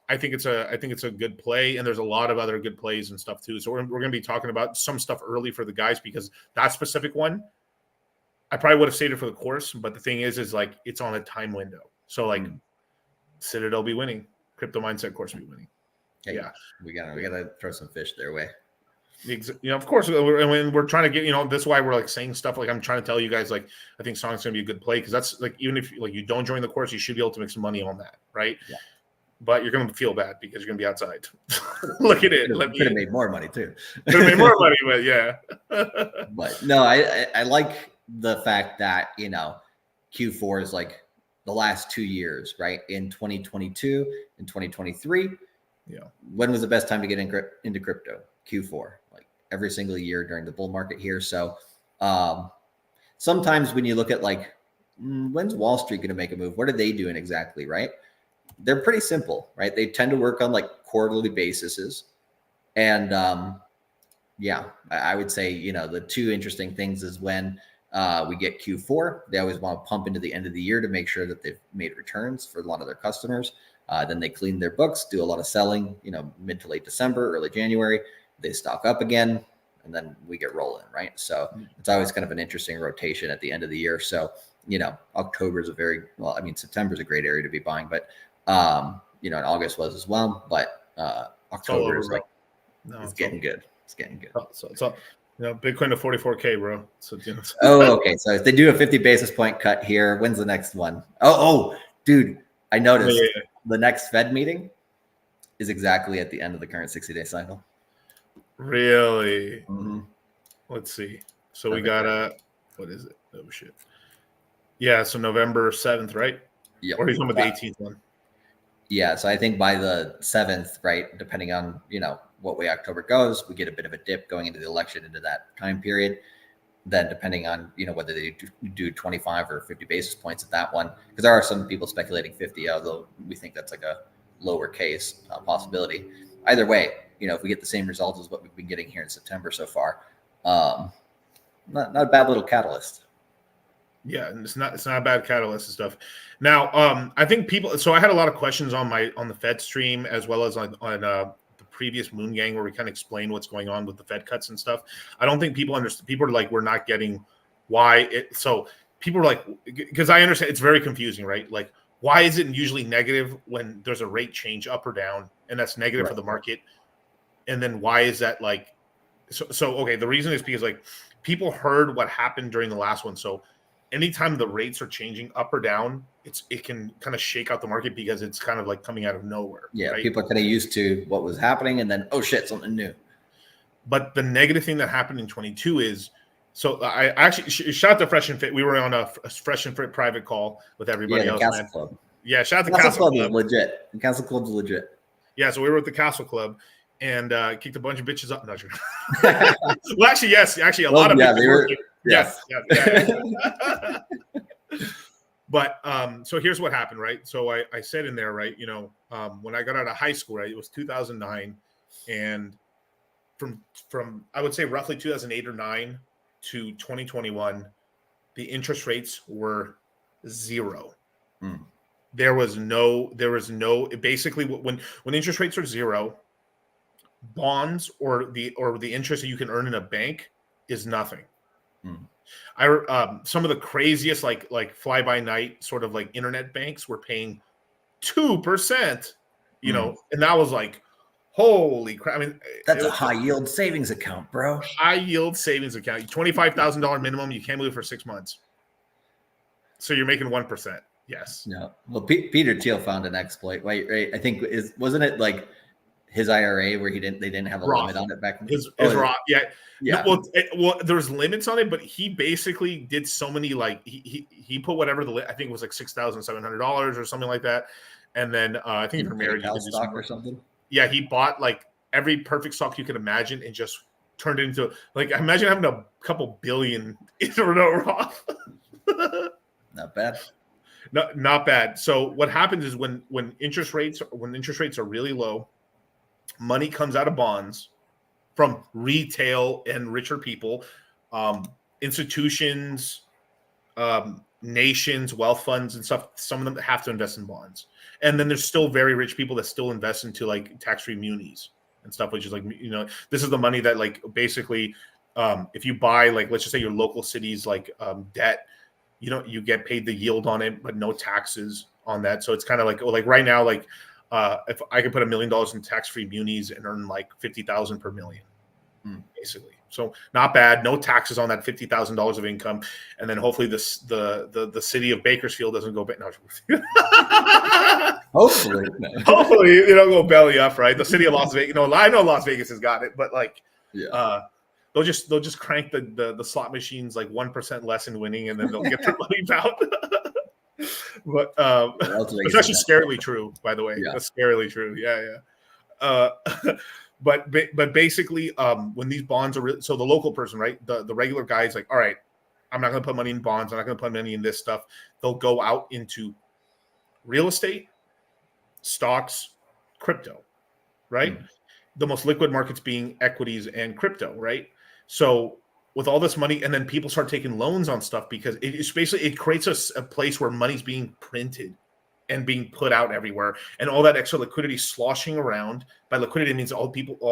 I think it's a good play, and there's a lot of other good plays and stuff too. So we're going to be talking about some stuff early for the guys, because that specific one, I probably would have saved it for the course. But the thing is like it's on a time window. So like Citadel be winning, Crypto Mindset course be winning. Hey, yeah, we gotta throw some fish their way. You know, of course, when we're trying to get, you know, that's why we're like saying stuff like I'm trying to tell you guys, like I think Sonic's gonna be a good play, because that's like, even if like you don't join the course, you should be able to make some money on that, right? Yeah. But you're gonna feel bad because you're gonna be outside. Look at it. Could have made more money too. Could have made more money, but yeah. But no, I like the fact that, you know, Q4 is like the last 2 years, right? In 2022 and 2023. Yeah. When was the best time to get into crypto? Q4, like every single year during the bull market here. So sometimes when you look at like, when's Wall Street going to make a move? What are they doing exactly, right? They're pretty simple, right? They tend to work on like quarterly bases. And yeah, I would say, you know, the 2 interesting things is when we get Q4, they always want to pump into the end of the year to make sure that they've made returns for a lot of their customers. Then they clean their books, do a lot of selling, you know, mid to late December, early January. They stock up again, and then we get rolling, right? So it's always kind of an interesting rotation at the end of the year. So, you know, October is September is a great area to be buying, but, you know, and August was as well. But October is like, it's getting good. It's getting good. So you know, Bitcoin to 44K, bro. So, you know. Oh, okay. So if they do a 50 basis point cut here, when's the next one? Oh, dude, I noticed the next Fed meeting is exactly at the end of the current 60-day cycle. Really? Mm-hmm. Let's see. So we got what is it? Oh shit. Yeah. So November 7th, right? Yeah. Or are you talking about the 18th one? Yeah. So I think by the 7th, right, depending on, you know, what way October goes, we get a bit of a dip going into the election into that time period. Then depending on, you know, whether they do 25 or 50 basis points at that one, because there are some people speculating 50, although we think that's like a lowercase possibility. Either way, if we get the same results as what we've been getting here in September so far, not a bad little catalyst. Yeah, and it's not a bad catalyst and stuff. Now, I think people. So I had a lot of questions on the Fed stream as well as on the previous Moongang where we kind of explained what's going on with the Fed cuts and stuff. I don't think people understand. People are like, we're not getting why it. So people are like, because I understand it's very confusing, right? Like, why is it usually negative when there's a rate change up or down, and that's negative for the market? And then why is that like? So okay, the reason is because like people heard what happened during the last one, so. Anytime the rates are changing up or down, it can kind of shake out the market because it's kind of like coming out of nowhere. Yeah, right? People are kind of used to what was happening, and then oh shit, something new. But the negative thing that happened in 22 is, so I actually shout out to Fresh and Fit. We were on a Fresh and Fit private call with everybody else. Castle Club. Yeah, shout out to Castle Club. Is legit. The Castle Club's legit. Yeah, so we were at the Castle Club and kicked a bunch of bitches up. No, well, actually, yes, a lot of bitches were. Yes. But so here's what happened, right? So I said in there, right, when I got out of high school, right, it was 2009, and from I would say roughly 2008 or 9 to 2021, the interest rates were zero. There was no basically when interest rates are zero, bonds or the interest that you can earn in a bank is nothing. Some of the craziest like fly by night sort of like internet banks were paying 2%, and that was like, holy crap! I mean, that's a high yield savings account, bro. High yield savings account, $25,000 minimum. You can't move it for 6 months, so you're making 1%. Yes. No. Well, Peter Thiel found an exploit. Right? I think wasn't it like his IRA where they didn't have a limit on it back then? His Roth, yeah. No, well, there's limits on it, but he basically did so many like he put whatever I think it was like $6,700 or something like that, and then I think for marriage stock or something. Yeah, he bought like every perfect stock you could imagine and just turned it into like imagine having a couple billion in a Roth. Not bad. No, not bad. So what happens is when interest rates are really low, money comes out of bonds from retail and richer people, institutions, nations, wealth funds and stuff. Some of them have to invest in bonds. And then there's still very rich people that still invest into like tax-free munis and stuff, which is like, this is the money that like basically if you buy like, let's just say your local city's like debt, you get paid the yield on it, but no taxes on that. So it's kind of like right now, like if I could put $1 million in tax-free munis and earn like $50,000 per million, basically. So not bad. No taxes on that $50,000 of income, and then hopefully the city of Bakersfield doesn't go. No. Hopefully you don't go belly up, right? The city of Las Vegas. I know Las Vegas has got it, but like, they'll just crank the slot machines like 1% less in winning, and then they'll get their money out. But it's actually scarily true, by the way. Yeah. That's scarily true. Yeah. But basically, when these bonds are so the local person, right, the regular guy is like, all right, I'm not going to put money in bonds. I'm not going to put money in this stuff. They'll go out into real estate, stocks, crypto, right? The most liquid markets being equities and crypto, right? So with all this money, and then people start taking loans on stuff because it's basically it creates a place where money's being printed and being put out everywhere, and all that extra liquidity sloshing around. By liquidity, it means all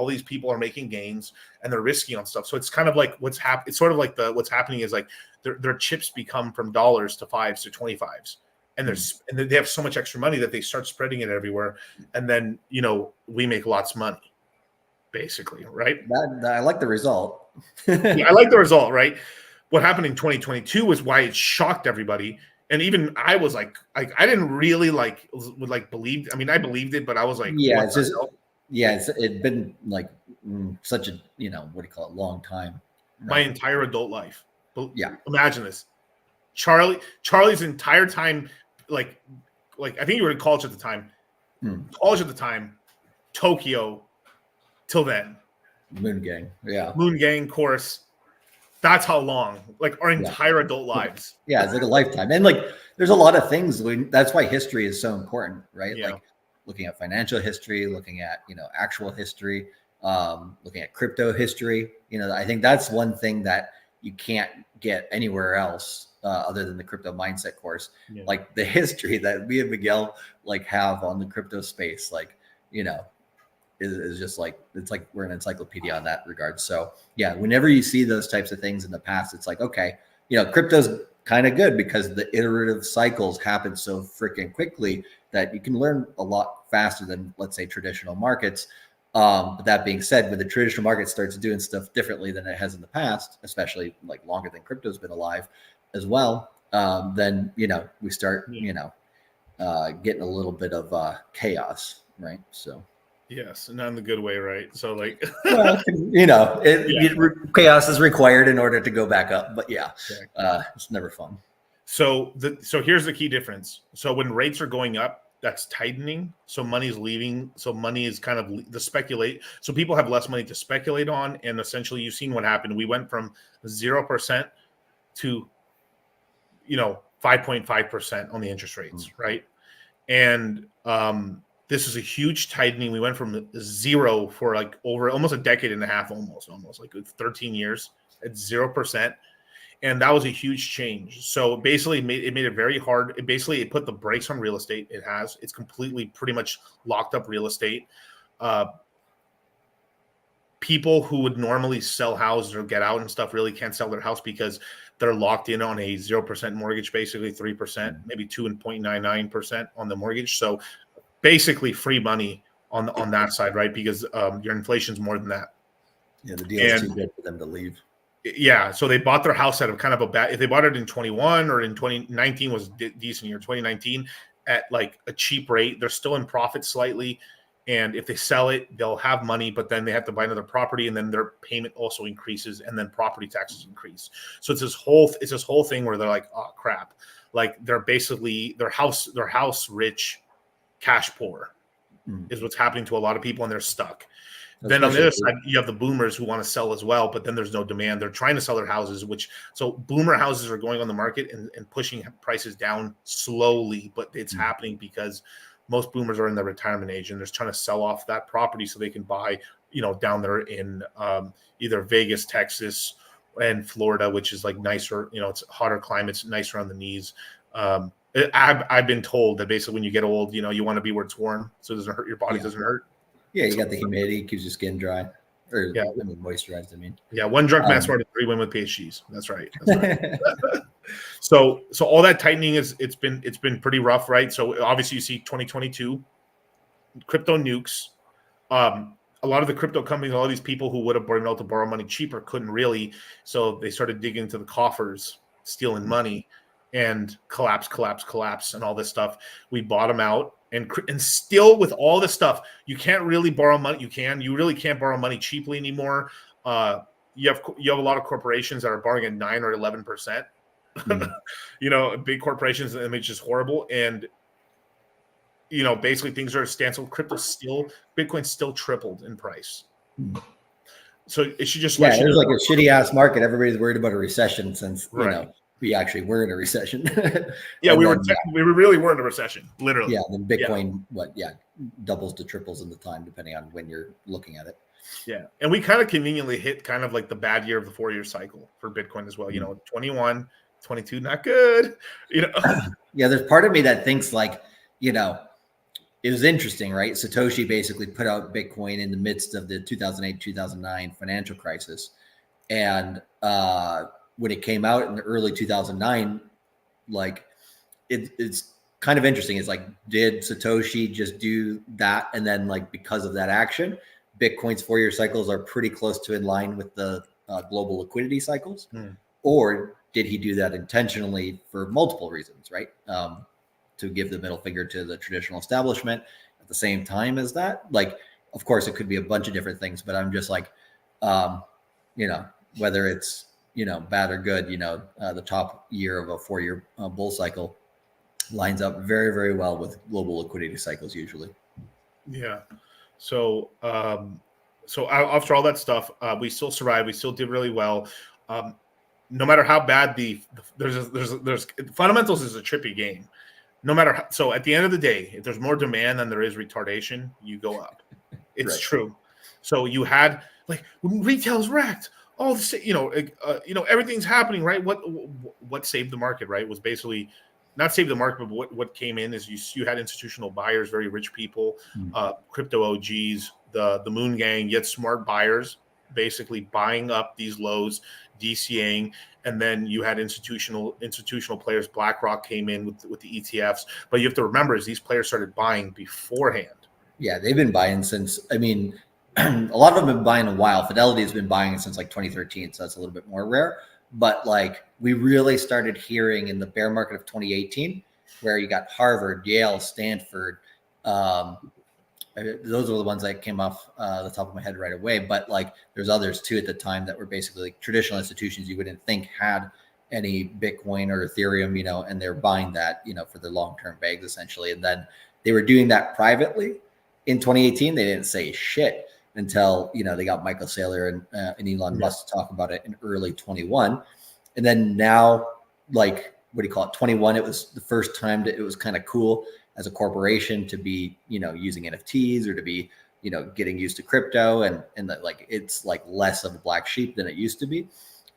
these people are making gains and they're risky on stuff. So it's kind of like what's happening. It's sort of like what's happening is like their chips become from dollars to fives to 25s, and they have so much extra money that they start spreading it everywhere, and then we make lots of money, basically, right? I like the result. Yeah, I like the result, right? What happened in 2022 was why it shocked everybody. And even I was like I didn't really believe. I mean, I believed it, but I was like, it's been like such a what do you call it, long time. Right? My entire adult life. Yeah, imagine this, Charlie's entire time, like I think you were in college at the time. College at the time, Tokyo, till then. Moongang course. That's how long, like our entire adult lives. Yeah, it's like a lifetime. And like, there's a lot of things. That's why history is so important, right? Yeah. looking at financial history, looking at, actual history, looking at crypto history. I think that's one thing that you can't get anywhere else other than the crypto mindset course. Yeah. Like the history that me and Miguel have on the crypto space, is just it's like we're an encyclopedia on that regard. So yeah, whenever you see those types of things in the past, it's like, okay, crypto's kind of good because the iterative cycles happen so freaking quickly that you can learn a lot faster than, let's say, traditional markets. But that being said, when the traditional market starts doing stuff differently than it has in the past, especially longer than crypto's been alive as well, then, we start, getting a little bit of chaos, right? So. Yes, not in the good way, right? So well, chaos is required in order to go back up, but yeah, it's never fun. So here's the key difference. So when rates are going up, that's tightening. So money's leaving. So money is kind of the speculate. So people have less money to speculate on, and essentially you've seen what happened. We went from 0% to 5.5% on the interest rates, right? And this is a huge tightening. We went from 0 for over almost a decade and a half, almost 13 years at 0%. And that was a huge change. So basically it made it very hard. It put the brakes on real estate. It's completely pretty much locked up real estate. People who would normally sell houses or get out and stuff really can't sell their house because they're locked in on a 0% mortgage, basically 3%, maybe 2.99% on the mortgage. So basically free money on that side, right? Because your inflation's more than that. Yeah, the deal is too good for them to leave. Yeah, so they bought their house at a kind of a bad. If they bought it in 21 or in 2019 was a decent year, 2019 at a cheap rate, they're still in profit slightly. And if they sell it, they'll have money, but then they have to buy another property, and then their payment also increases, and then property taxes increase. So it's this whole thing where they're like, oh crap, they're basically their house rich, cash poor, is what's happening to a lot of people, and they're stuck. Then on the other side, you have the boomers who want to sell as well, but then there's no demand. They're trying to sell their houses, so boomer houses are going on the market and pushing prices down slowly, but it's happening because most boomers are in the retirement age and they're trying to sell off that property so they can buy, down there in either Vegas, Texas, and Florida, which is nicer, it's hotter climates, nicer on the knees. I've been told that basically when you get old, you want to be where it's warm so it doesn't hurt, your body doesn't hurt. Yeah, you got the humidity, keeps your skin dry. Or moisturized, Yeah, one drunk man started 3 women with PhDs. That's right. So all that tightening it's been pretty rough, right? So obviously you see 2022 crypto nukes. A lot of the crypto companies, all these people who would have been able to borrow money cheaper couldn't really, so they started digging into the coffers, stealing money, and collapse, and all this stuff. We bottom out, and still with all this stuff, you can't really borrow money. You really can't borrow money cheaply anymore. You have a lot of corporations that are borrowing at 9 or 11%. Big corporations, and it's just horrible. And basically things are at standstill. Bitcoin still tripled in price. So it should just it was like a shitty ass market. Everybody's worried about a recession since we actually were in a recession. We really were in a recession, literally. Yeah, then Bitcoin doubles to triples in the time depending on when you're looking at it. Yeah, and we kind of conveniently hit kind of the bad year of the 4-year cycle for Bitcoin as well. 21, 22, not good. Yeah, there's part of me that thinks it was interesting, right? Satoshi basically put out Bitcoin in the midst of the 2008-2009 financial crisis, and when it came out in the early 2009, it's kind of interesting. It's did Satoshi just do that, and then because of that action, Bitcoin's 4-year cycles are pretty close to in line with the global liquidity cycles, or did he do that intentionally for multiple reasons, right? To give the middle finger to the traditional establishment at the same time as that. Of course, it could be a bunch of different things, but I'm just whether it's, bad or good, the top year of a 4-year bull cycle lines up very, very well with global liquidity cycles usually. Yeah. So after all that stuff, we still survived. We still did really well. No matter how bad there's fundamentals is a trippy game. no matter how, so at the end of the day, if there's more demand than there is retardation, you go up. It's Right. true. So you had like when retail's wrecked, all the everything's happening, right? What saved the market, right? Was basically not save the market, but what came in is you had institutional buyers, very rich people, crypto OGs, the Moongang, yet smart buyers, basically buying up these lows, DCAing, and then you had institutional players. BlackRock came in with the ETFs, but you have to remember is these players started buying beforehand. Yeah, they've been buying since. I mean, a lot of them have been buying a while. Fidelity has been buying since like 2013, so that's a little bit more rare. But like we really started hearing in the bear market of 2018, where you got Harvard, Yale, Stanford. Those were the ones that came off the top of my head right away. But like there's others too at the time that were basically like traditional institutions you wouldn't think had any Bitcoin or Ethereum, and they're buying that, for the long-term bags essentially. And then they were doing that privately. In 2018, they didn't say shit until, they got Michael Saylor and Elon Musk to talk about it in early 21. And then now, like, 21, it was the first time that it was kind of cool as a corporation to be, using NFTs or to be, getting used to crypto and that like, it's like less of a black sheep than it used to be.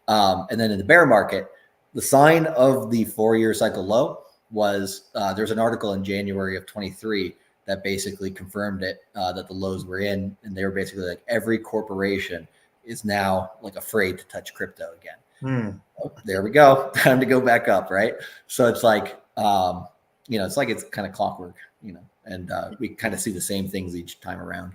And then in the bear market, the sign of the 4-year cycle low was there's an article in January of 23 that basically confirmed it, that the lows were in. And they were basically like every corporation is now like afraid to touch crypto again. Oh, there we go. Time to go back up. Right. So it's like, it's kind of clockwork, and we kind of see the same things each time around.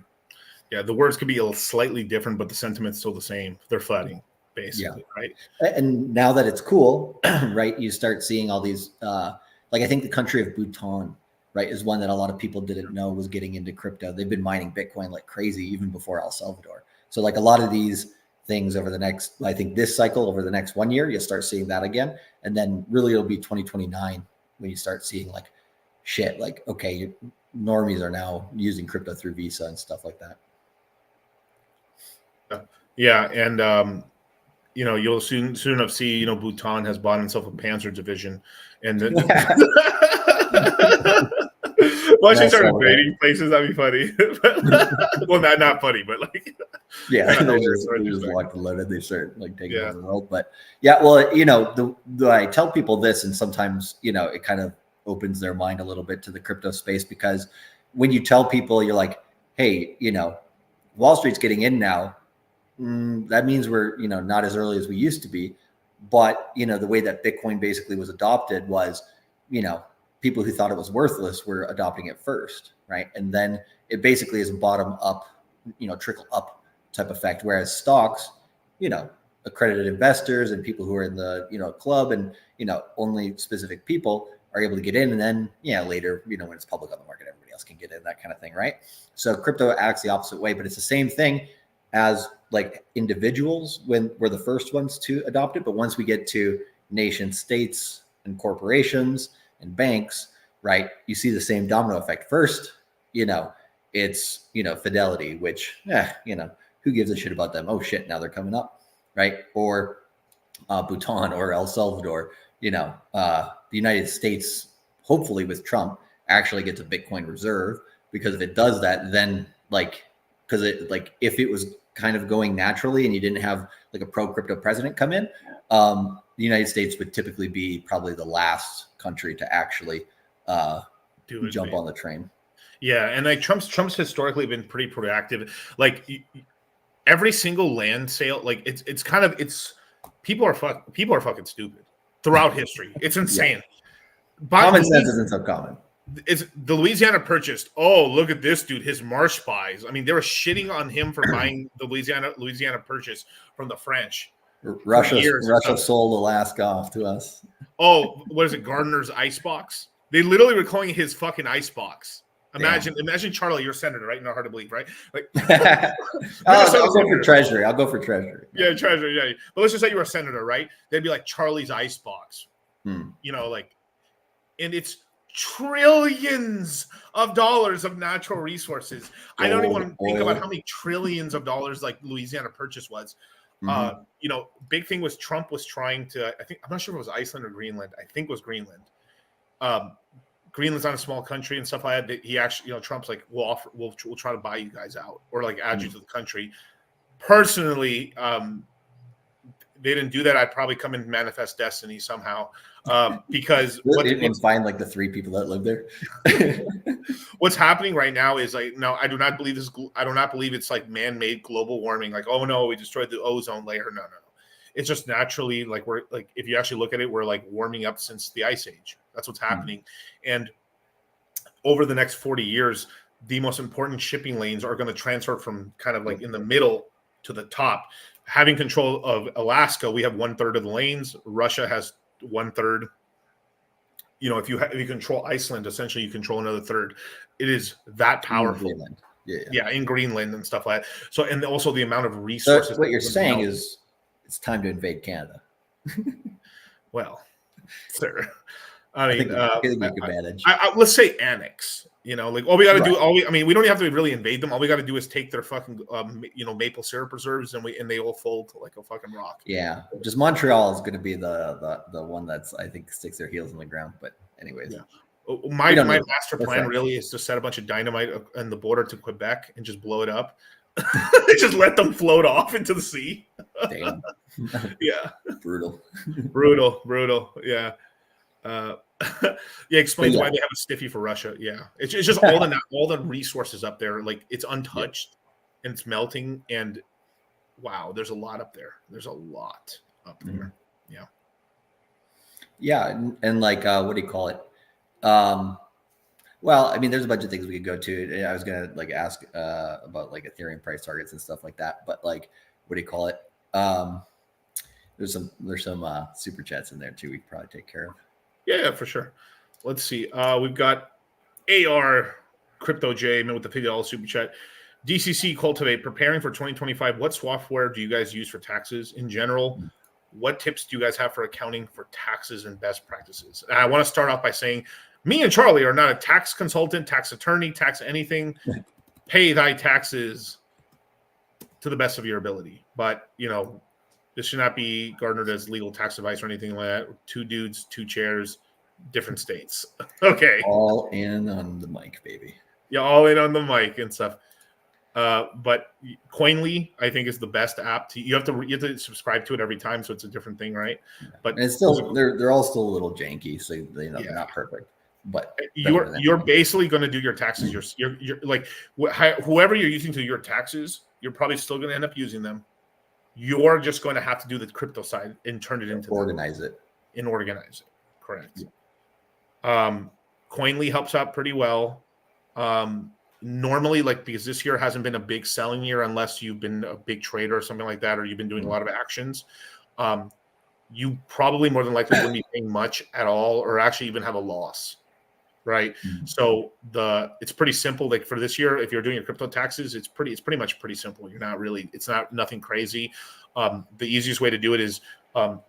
Yeah. The words could be slightly different, but the sentiment's still the same. They're flooding basically. Yeah. Right. And now that it's cool, right. You start seeing all these, like I think the country of Bhutan, right, is one that a lot of people didn't know was getting into crypto. They've been mining Bitcoin like crazy, even before El Salvador. So like a lot of these things over the next, I think this cycle over the next 1 year, you'll start seeing that again. And then really it'll be 2029 when you start seeing like shit, like, okay, normies are now using crypto through Visa and stuff like that. Yeah. And, you'll soon enough see, Bhutan has bought himself a Panzer division. And then once you start invading places, that'd be funny. Well, not funny, but like, yeah, they just locked and loaded. They start like taking over the world. But yeah, well, I tell people this, and sometimes it kind of opens their mind a little bit to the crypto space, because when you tell people, you're like, hey, Wall Street's getting in now. That means we're not as early as we used to be. But the way that Bitcoin basically was adopted was, people who thought it was worthless were adopting it first, right? And then it basically is a bottom up, trickle up type effect. Whereas stocks, accredited investors and people who are in the club and only specific people are able to get in, and then later when it's public on the market, everybody else can get in, that kind of thing, right? So crypto acts the opposite way, but it's the same thing as like individuals when we're the first ones to adopt it. But once we get to nation states and corporations and banks, right, you see the same domino effect. First, it's Fidelity, which who gives a shit about them? Oh shit, now they're coming up, right? Or Bhutan or El Salvador. The United States, hopefully with Trump, actually gets a Bitcoin reserve, because if it does that, then because if it was kind of going naturally and you didn't have like a pro crypto president come in, the United States would typically be probably the last country to actually jump on the train. Yeah, and like Trump's historically been pretty proactive. Like every single land sale, like it's people are fucking stupid throughout history. It's insane. Yeah. Common sense isn't so common. It's the Louisiana Purchase. Oh, look at this dude, his marsh spies. I mean, they were shitting on him for buying the Louisiana Purchase from the French. Russia sold Alaska off to us. Oh, what is it? Gardner's icebox. They literally were calling it his fucking icebox. Imagine, Charlie, you're a senator, right? Not hard to believe, right? Like, I'll go for treasury. Yeah, treasury. Yeah, but let's just say you were a senator, right? They'd be like Charlie's icebox. And it's trillions of dollars of natural resources. I don't even want to think about how many trillions of dollars like Louisiana Purchase was. Big thing was Trump was trying to, I'm not sure if it was Iceland or Greenland. I think it was Greenland. Greenland's not a small country and stuff like that. He actually, Trump's like, we'll try to buy you guys out or like add you to the country. Personally, they didn't do that. I'd probably come and manifest destiny somehow, because and find like the 3 people that live there. What's happening right now is like, no, I do not believe this. I do not believe it's like man-made global warming. Like, oh no, we destroyed the ozone layer. No. It's just naturally like we're like, if you actually look at it, we're like warming up since the ice age. That's what's happening. And over the next 40 years, the most important shipping lanes are going to transfer from kind of like in the middle to the top. Having control of Alaska, we have 1/3 of the lanes. Russia has 1/3. If you control Iceland, essentially you control another third. It is that powerful. Yeah, in Greenland and stuff like that. So, and also the amount of resources. So what you're saying is it's time to invade Canada. Well, sir, I mean, I think we could manage. Let's say annex. Like all we got to do, we don't have to really invade them. All we got to do is take their fucking, maple syrup preserves, and they all fold like a fucking rock. Yeah, just Montreal is going to be the one that's, I think, sticks their heels in the ground. But anyways, my master plan really is to set a bunch of dynamite on the border to Quebec and just blow it up. Just let them float off into the sea. Damn. Yeah. Brutal. Yeah. Explains why they have a stiffy for Russia. Yeah. It's just all the resources up there. Like, it's untouched and it's melting. And wow, there's a lot up there. There's a lot up there. Yeah. Yeah. And like, what do you call it? Well, I mean, there's a bunch of things we could go to. I was gonna like ask about like Ethereum price targets and stuff like that. But like, what do you call it? There's some super chats in there too. We could probably take care of. Yeah, for sure. Let's see. We've got AR Crypto J with the $50 super chat. DCC Cultivate preparing for 2025. What software do you guys use for taxes in general? What tips do you guys have for accounting for taxes and best practices? And I want to start off by saying, me and Charlie are not a tax consultant, tax attorney, tax anything. Pay thy taxes to the best of your ability. But, this should not be garnered as legal tax advice or anything like that. 2 dudes, 2 chairs, different states. Okay. All in on the mic, baby. Yeah, all in on the mic and stuff. But Coinly, I think, is the best app. You have to subscribe to it every time, so it's a different thing, right? But and it's still they're all still a little janky, so they're not perfect. But you're basically going to do your taxes. You're like whoever you're using to do your taxes, you're probably still going to end up using them. You're just going to have to do the crypto side and turn it into organize it. Correct. Coinly helps out pretty well. Normally, like, because this year hasn't been a big selling year unless you've been a big trader or something like that, or you've been doing a lot of actions. You probably more than likely wouldn't be paying much at all, or actually even have a loss. Right. So it's pretty simple. Like for this year, if you're doing your crypto taxes, it's pretty much pretty simple. It's nothing crazy. The easiest way to do it is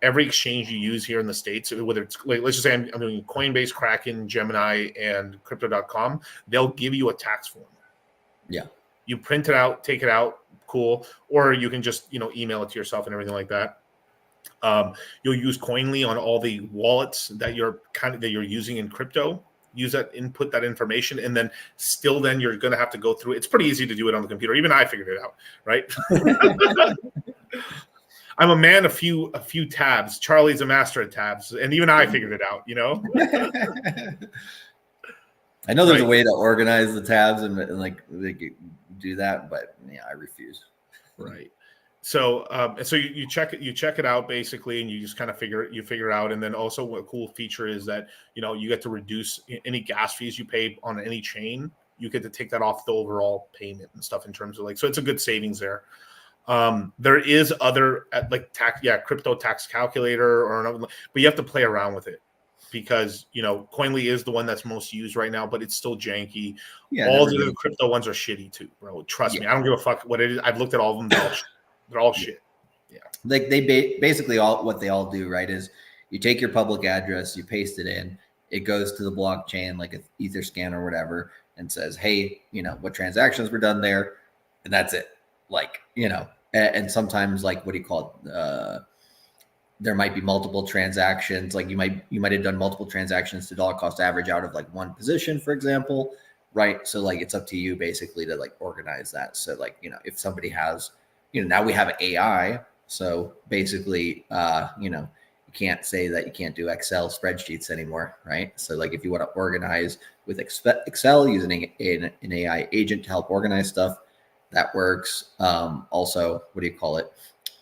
every exchange you use here in the States, whether it's like, let's just say I'm doing Coinbase, Kraken, Gemini, and crypto.com, they'll give you a tax form. Yeah. You print it out, take it out, cool. Or you can just, email it to yourself and everything like that. You'll use Coinly on all the wallets that you're using in crypto. Use that, input that information, and then you're going to have to go through. It's pretty easy to do it on the computer. Even I figured it out, right? I'm a man of few tabs. Charlie's a master at tabs, and even I figured it out. I know there's a way to organize the tabs and like do that, but I refuse. Right. So, you check it out basically, and you just kind of figure it out. And then also, a cool feature is that you get to reduce any gas fees you pay on any chain. You get to take that off the overall payment and stuff in terms of so it's a good savings there. There is other crypto tax calculator or another, but you have to play around with it because Coinly is the one that's most used right now, but it's still janky. Yeah, all the other crypto ones are shitty too, bro. Trust me, I don't give a fuck what it is. I've looked at all of them. They're all shit. Yeah. Like they basically what they all do, right, is you take your public address, you paste it in, it goes to the blockchain like an Etherscan or whatever, and says, hey, what transactions were done there, and that's it. And sometimes what do you call it? there might be multiple transactions. Like you might have done multiple transactions to dollar cost average out of like one position, for example, right? So like it's up to you basically to like organize that. So like, you know, if somebody has, you know, now we have AI. So basically, you know, you can't say that you can't do Excel spreadsheets anymore, right? So like if you want to organize with Excel using an AI agent to help organize stuff, that works. Also, what do you call it?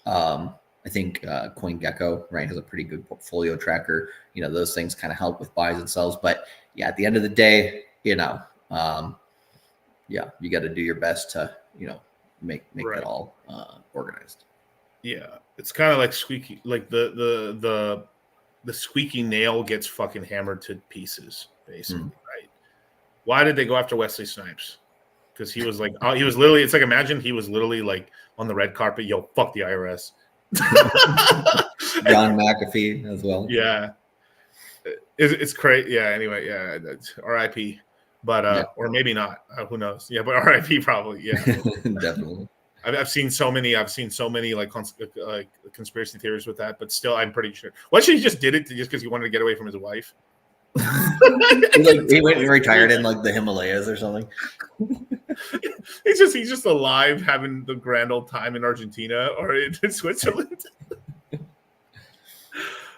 I think CoinGecko, right, has a pretty good portfolio tracker. You know, those things kind of help with buys and sells. But yeah, at the end of the day, you know, yeah, you got to do your best to, you know, make Right. that all organized. Yeah, it's kind of like squeaky, like the squeaky nail gets fucking hammered to pieces, basically, right? Why did they go after Wesley Snipes? Because he was like, oh, he was literally, it's like, imagine he was literally like on the red carpet, yo, fuck the IRS. John McAfee as well. Yeah, it's crazy. Yeah. Anyway, yeah, that's RIP. But or maybe not. Who knows? Yeah, but RIP probably. Yeah, definitely. I've seen so many. I've seen so many like conspiracy theories with that. But still, I'm pretty sure. What if he just did it just because he wanted to get away from his wife? he went and retired in like the Himalayas or something. He's just alive, having the grand old time in Argentina or in Switzerland.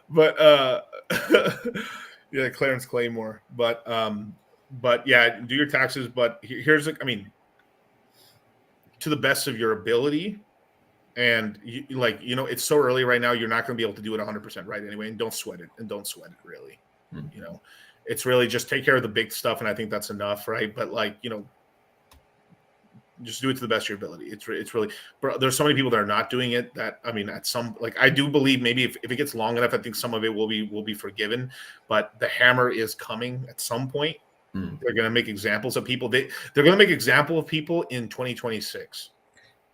But yeah, Clarence Claymore. But yeah, do your taxes. But here's I mean, to the best of your ability. And like, you know, it's so early right now, you're not going to be able to do it 100% right anyway. And don't sweat it. Really. You know, it's really just take care of the big stuff. And I think that's enough. Right. But like, you know, just do it to the best of your ability. It's really, but there's so many people that are not doing it that, I mean, at some, like, I do believe maybe if it gets long enough, I think some of it will be forgiven, but the hammer is coming at some point. They're going to make examples of people. They're going to make example of people in 2026.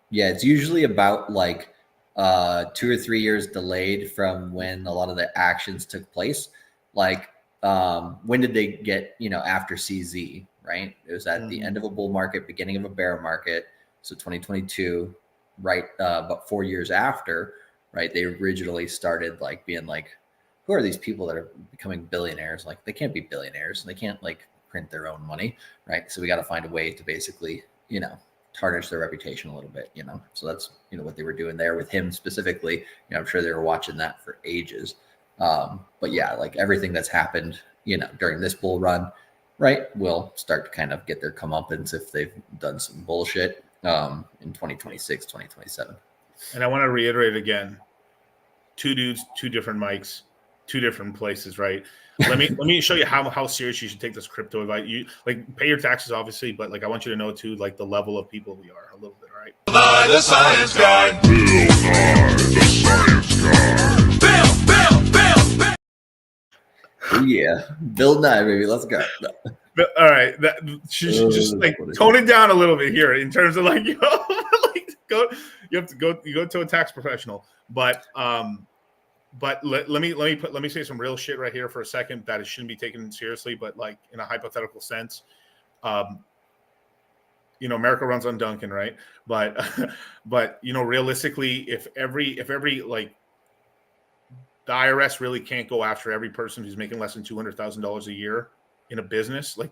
Yeah. It's usually about like 2 or 3 years delayed from when a lot of the actions took place. Like, when did they get, you know, after CZ, right? It was at the end of a bull market, beginning of a bear market. So 2022, right? About 4 years after, right? They originally started like being like, who are these people that are becoming billionaires? Like they can't be billionaires. They can't like print their own money, right? So we got to find a way to basically, you know, tarnish their reputation a little bit, you know? So that's, you know, what they were doing there with him specifically. You know, I'm sure they were watching that for ages. But yeah, like everything that's happened, you know, during this bull run, right, will start to kind of get their comeuppance if they've done some bullshit in 2026, 2027. And I want to reiterate again, 2 dudes, 2 different mics, 2 different places, right? Let me show you how serious you should take this crypto advice. You like pay your taxes, obviously, but like I want you to know too, like the level of people we are a little bit, all right? By the science guy. Bill Nye, the science guy. Bill. Oh, yeah. Bill Nye, baby. Let's go. But, all right. Just like tone it down a little bit here in terms of like, you know, like you go to a tax professional. But let me say some real shit right here for a second that it shouldn't be taken seriously, but like in a hypothetical sense. You know, America runs on Duncan, right? But you know, realistically, if every like the IRS really can't go after every person who's making less than $200,000 a year in a business, like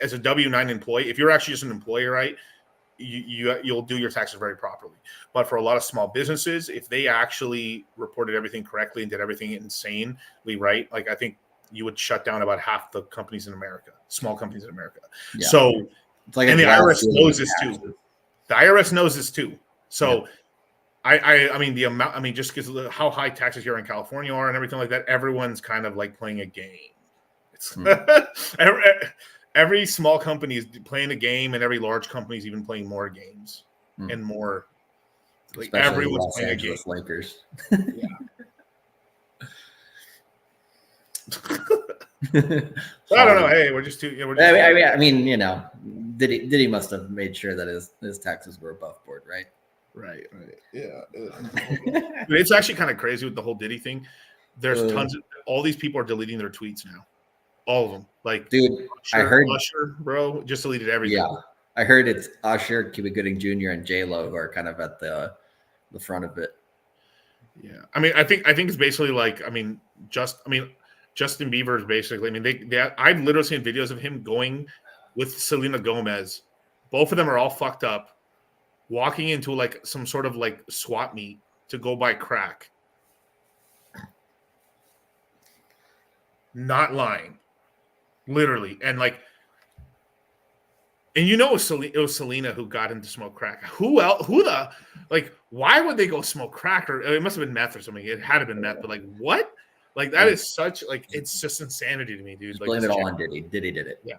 as a W-9 employee, if you're actually just an employee, right, you'll do your taxes very properly. But for a lot of small businesses, if they actually reported everything correctly and did everything insanely right, like I think you would shut down about half the companies in America, small companies in America. Yeah. So, it's like, and the IRS knows this too. The IRS knows this too. So, yeah. I mean the amount. I mean, just because of how high taxes here in California are and everything like that, everyone's kind of like playing a game. It's every small company is playing a game, and every large company is even playing more games and more. Like especially everyone's Los playing Angeles a game. Lakers. So I don't know. Hey, we're just too. You know, I mean, you know, Diddy must have made sure that his taxes were above board, right? Right. Yeah. It's actually kind of crazy with the whole Diddy thing. There's tons of all these people are deleting their tweets now. All of them. Like, dude, I heard Usher, bro, just deleted everything. Yeah. I heard it's Usher, Cuba Gooding Jr., and J-Lo who are kind of at the front of it. Yeah, I mean, I think it's basically like, Justin Bieber is basically. I mean, I've literally seen videos of him going with Selena Gomez. Both of them are all fucked up, walking into like some sort of like swap meet to go buy crack. Not lying, literally, and like. And it was Selena who got him to smoke crack. Who else? Who the like? Why would they go smoke crack? Or it must have been meth or something. It had to been meth. But like, what? Like that is such like it's just insanity to me, dude. Just Like blame it all on Diddy. Diddy did it. Yeah,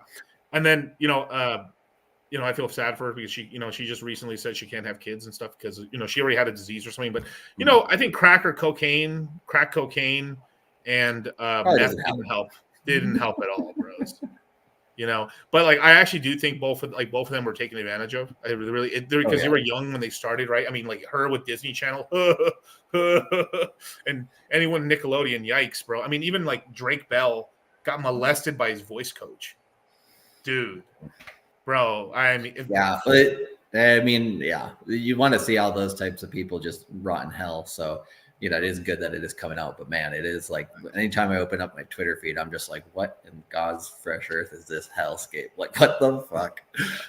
and then I feel sad for her because she just recently said she can't have kids and stuff because she already had a disease or something. But I think crack cocaine, and meth didn't help at all, bros. But like I actually do think both of them were taken advantage of. I really because they were young when they started, right? I mean, like her with Disney Channel, and anyone Nickelodeon, yikes, bro. I mean, even like Drake Bell got molested by his voice coach, dude, bro. I mean, you want to see all those types of people just rot in hell. So. It is good that it is coming out, but man, it is like anytime I open up my Twitter feed, I'm just like, what in God's fresh earth is this hellscape? Like, what the fuck?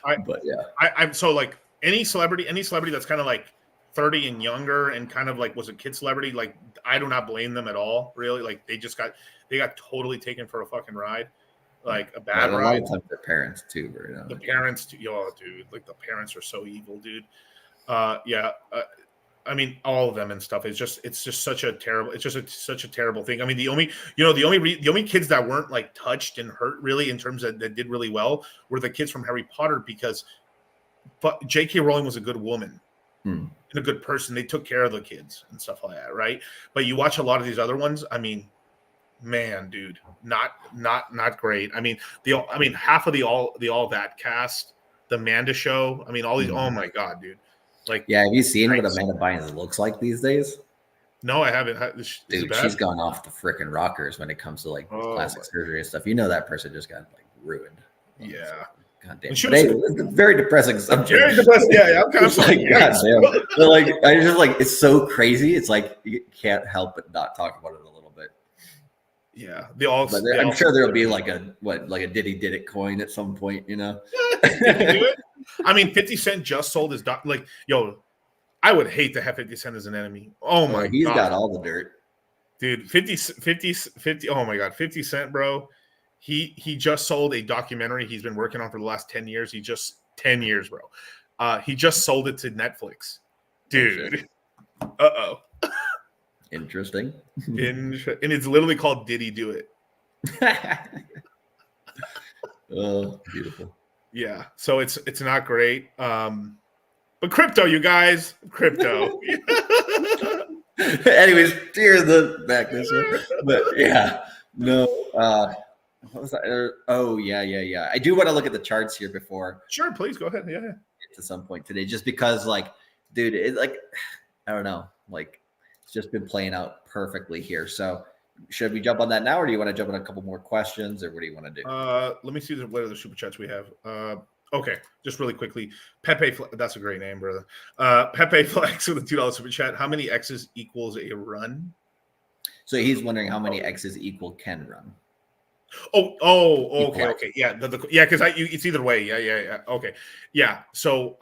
I'm so like any celebrity that's kind of like 30 and younger and kind of like was a kid celebrity, like I do not blame them at all, really. Like they got totally taken for a fucking ride, like a bad ride. A lot of times their parents too, the parents too, dude, like the parents are so evil, dude. I mean, all of them and stuff. It's just such a terrible. It's just such a terrible thing. I mean, the only kids that weren't like touched and hurt really in terms of that did really well were the kids from Harry Potter because J.K. Rowling was a good woman and a good person. They took care of the kids and stuff like that, right? But you watch a lot of these other ones. I mean, man, dude, not great. I mean, half of the all that cast, the Amanda Show. I mean, all these. Oh my god, dude. Like, have you seen what Amanda Bynes looks like these days? No, I haven't. Dude, she's gone off the freaking rockers when it comes to like plastic surgery and stuff. That person just got like ruined. Yeah. God damn. It's a very depressing subject. Very depressing. Yeah. I'm kind of like, God damn. But like, I just like, it's so crazy. It's like you can't help but not talk about it a little bit. Yeah. I'm sure there'll be like a Diddy did it coin at some point. Did he do it? I mean, 50 Cent just sold his I would hate to have 50 Cent as an enemy. Oh my god. He's got all the dirt. Dude, 50, oh my god, 50 Cent, bro. He just sold a documentary he's been working on for the last 10 years. 10 years, bro. He just sold it to Netflix. Dude. Uh-oh. Interesting. And it's literally called Did He Do It? Oh, beautiful. Yeah, so it's not great. But crypto, you guys, crypto. Anyways, here's the back this way. But yeah, no. What was that? Oh yeah. I do want to look at the charts here before. Sure, please go ahead. Yeah. Get to some point today, just because, like, dude, it's like I don't know, like it's just been playing out perfectly here. So. Should we jump on that now, or do you want to jump on a couple more questions, or what do you want to do? Let me see what other super chats we have. Okay, just really quickly. Pepe, that's a great name, brother. Pepe Flex with a $2 super chat. How many X's equals a run? So he's wondering how many X's equal can run. Okay. Yeah, because it's either way. Yeah. Okay, yeah. So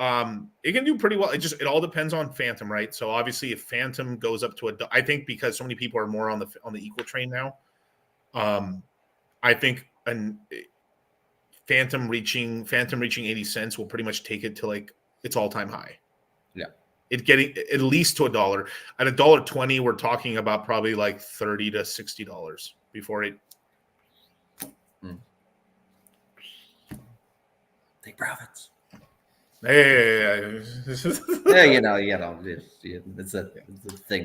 it can do pretty well. It all depends on Phantom, right? So obviously, if Phantom goes up to I think because so many people are more on the equal train now. I think Phantom reaching 80 cents will pretty much take it to like its all-time high. Yeah. It getting at least to $1. At $1.20, we're talking about probably like $30 to $60 before it. Take profits. Hey. It's a thing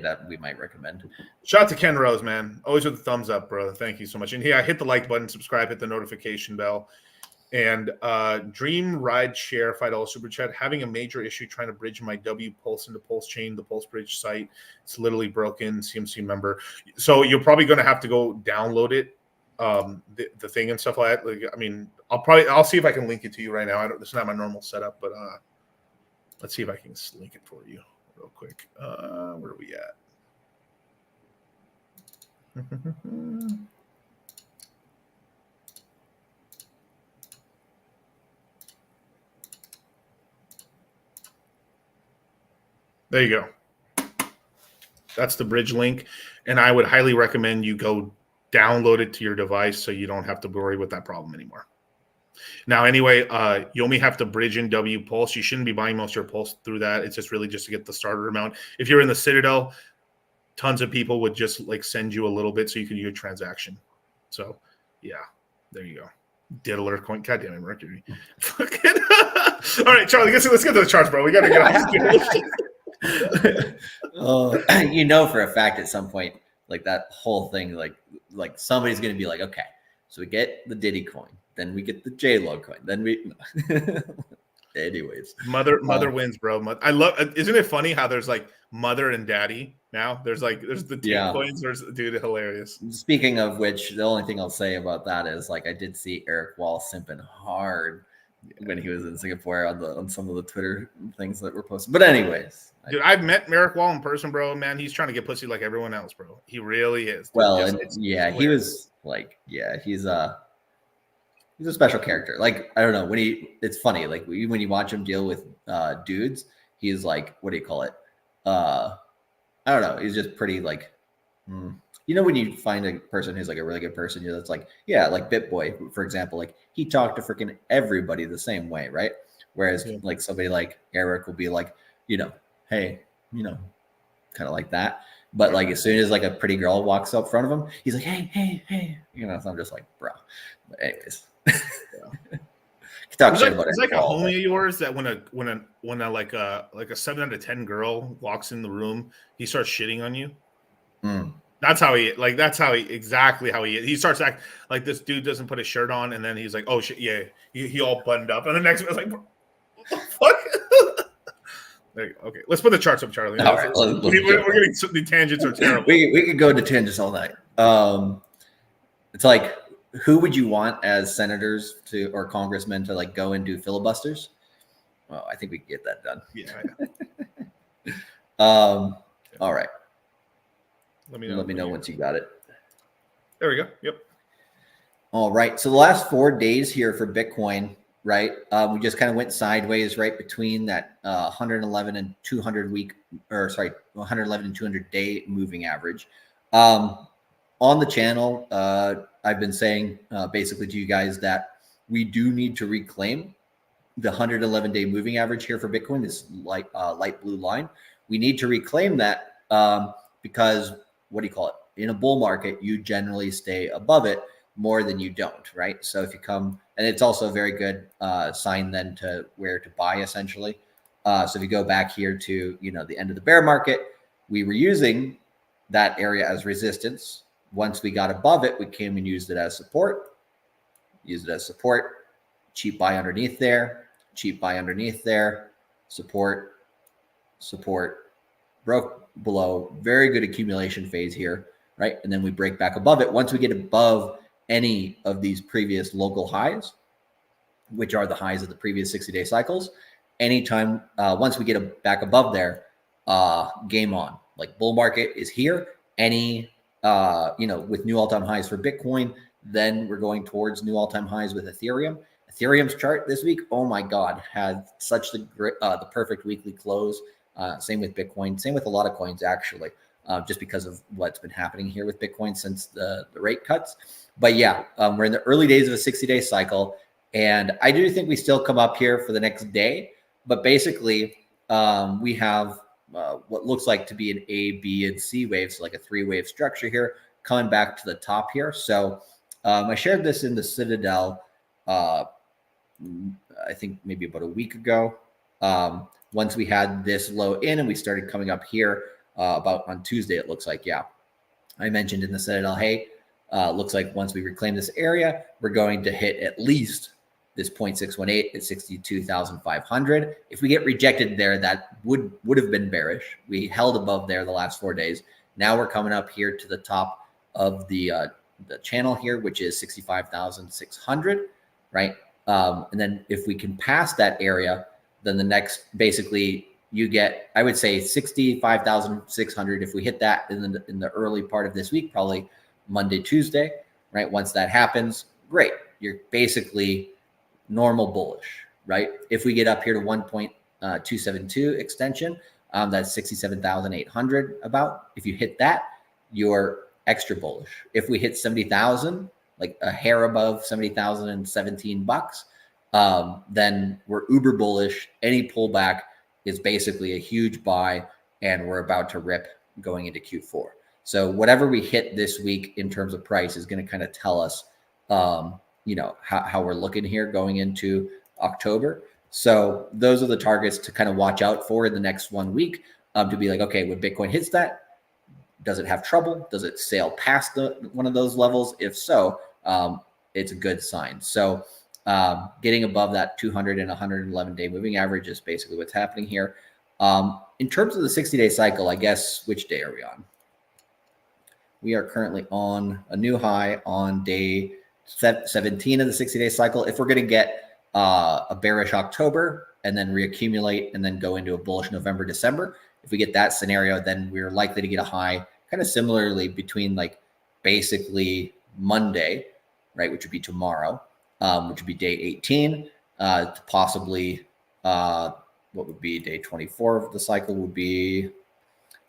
that we might recommend. Shout out to Ken Rose, man. Always with the thumbs up, bro. Thank you so much. And hit the like button, subscribe, hit the notification bell. And Dream Ride Share $5 super chat. Having a major issue trying to bridge my W Pulse into Pulse Chain, the Pulse Bridge site. It's literally broken. CMC member. So you're probably going to have to go download it. The thing and stuff like that. Like, I mean, I'll see if I can link it to you right now. It's not my normal setup, but let's see if I can link it for you real quick. Where are we at? There you go. That's the bridge link. And I would highly recommend you go download it to your device so you don't have to worry with that problem anymore. Now, anyway, you only have to bridge in W Pulse. You shouldn't be buying most of your Pulse through that. It's just really just to get the starter amount. If you're in the Citadel, tons of people would just like send you a little bit so you can do a transaction. So, yeah, there you go. Diddler coin. God damn it, Mercury. All right, Charlie, let's get to the charts, bro. We got to get off this. You know for a fact at some point, like that whole thing, like somebody's going to be like, okay, so we get the Diddy coin, then we get the J-Lo coin, then we. Anyways, mother wins, bro. I love. Isn't it funny how there's like mother and daddy now? There's the team coins. Dude, hilarious. Speaking of which, the only thing I'll say about that is like I did see Eric Wall simping hard when he was in Singapore on some of the Twitter things that were posted. But anyways, dude, I've met Eric Wall in person, bro. Man, he's trying to get pussy like everyone else, bro. He really is. Dude. Well, and he was like, he's a special character. Like, I don't know, it's funny. Like when you watch him deal with dudes, he's like, what do you call it? I don't know. He's just pretty like, you know, when you find a person who's like a really good person, that's like, yeah, like BitBoy, for example, like he talked to freaking everybody the same way, right? Whereas like somebody like Eric will be like, you know, hey, you know, kind of like that. But like as soon as like a pretty girl walks up in front of him, he's like, hey, you know. So I'm just like, bro. But anyways. Talk shit about it. It's like a homie of yours that when a like a 7 out of 10 girl walks in the room, he starts shitting on you. That's how he exactly how he is. He starts acting like this dude doesn't put his shirt on, and then he's like, oh shit, yeah, he all buttoned up, and the next one's like, what the fuck? There you go. Okay, let's put the charts up, Charlie. All right, we're getting the tangents are terrible. We could go into tangents all night. It's like, who would you want as senators or congressmen to like go and do filibusters? Well, I think we can get that done. Yeah. All right. Let me know once you got it. There we go. Yep. All right. So the last 4 days here for Bitcoin, right? We just kind of went sideways right between that 111 and 200 111 and 200 day moving average. On the channel, I've been saying basically to you guys that we do need to reclaim the 111-day moving average here for Bitcoin, this light blue line. We need to reclaim that because, what do you call it? In a bull market, you generally stay above it more than you don't, right? So if you come, and it's also a very good sign then to where to buy essentially. So if you go back here to, you know, the end of the bear market, we were using that area as resistance. Once we got above it, we came and used it as support. Cheap buy underneath there, support, broke below. Very good accumulation phase here, right? And then we break back above it. Once we get above any of these previous local highs, which are the highs of the previous 60-day cycles, anytime, once we get back above there, game on. Like bull market is here. Any with new all-time highs for Bitcoin, then we're going towards new all-time highs with Ethereum. Ethereum's chart this week, oh my God, had such the perfect weekly close. Same with Bitcoin, same with a lot of coins actually, just because of what's been happening here with Bitcoin since the rate cuts. But yeah, we're in the early days of a 60-day cycle, and I do think we still come up here for the next day. But basically, we have what looks like to be an A, B, and C wave, so like a 3-wave structure here, coming back to the top here. So I shared this in the Citadel, I think maybe about a week ago. Once we had this low in and we started coming up here about on Tuesday, it looks like, yeah. I mentioned in the Citadel, hey, looks like once we reclaim this area, we're going to hit at least this 0.618 at 62,500. If we get rejected there, that would have been bearish. We held above there the last 4 days. Now we're coming up here to the top of the channel here, which is 65,600, right? And then if we can pass that area, then the next, basically you get, I would say 65,600. If we hit that in the early part of this week, probably Monday, Tuesday, right? Once that happens, great. You're basically normal bullish, right? If we get up here to 1.272 extension, that's 67,800 about. If you hit that, you're extra bullish. If we hit 70,000, like a hair above 70,017 bucks, then we're uber bullish. Any pullback is basically a huge buy, and we're about to rip going into Q4. So whatever we hit this week in terms of price is going to kind of tell us, how we're looking here going into October. So those are the targets to kind of watch out for in the next 1 week, to be like, okay, when Bitcoin hits that, does it have trouble? Does it sail past one of those levels? If so, it's a good sign. So getting above that 200 and 111-day moving average is basically what's happening here. In terms of the 60-day cycle, I guess, which day are we on? We are currently on a new high on day 17 of the 60-day cycle. If we're going to get a bearish October and then reaccumulate and then go into a bullish November, December, if we get that scenario, then we're likely to get a high kind of similarly between like basically Monday, right, which would be tomorrow, which would be day 18, to possibly what would be day 24 of the cycle would be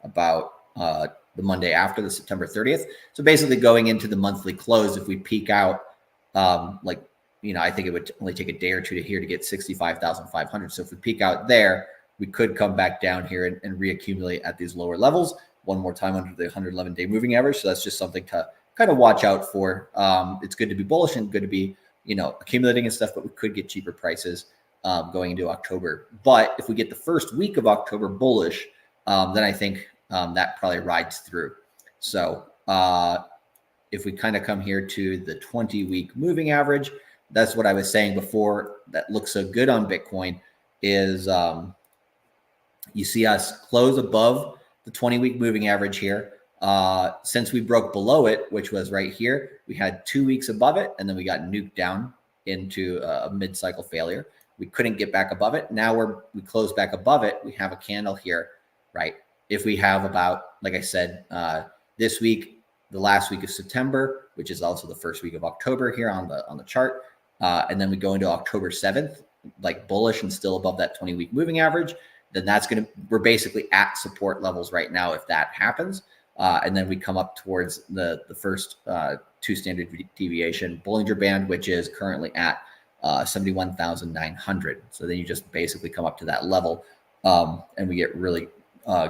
about the Monday after, the September 30th. So basically going into the monthly close, if we peak out, I think it would only take a day or two to here to get 65,500. So if we peak out there, we could come back down here and reaccumulate at these lower levels one more time under the 111-day moving average. So that's just something to kind of watch out for. It's good to be bullish and good to be, accumulating and stuff, but we could get cheaper prices going into October. But if we get the first week of October bullish, then I think that probably rides through. So if we kind of come here to the 20-week moving average, that's what I was saying before that looks so good on Bitcoin is you see us close above the 20-week moving average here. Since we broke below it, which was right here, we had 2 weeks above it, and then we got nuked down into a mid-cycle failure. We couldn't get back above it. Now we close back above it. We have a candle here, right? If we have about, like I said, this week, the last week of September, which is also the first week of October here on the chart, and then we go into October 7th, like bullish and still above that 20-week moving average, then we're basically at support levels right now if that happens. And then we come up towards the first 2 standard deviation Bollinger Band, which is currently at 71,900. So then you just basically come up to that level, and we get really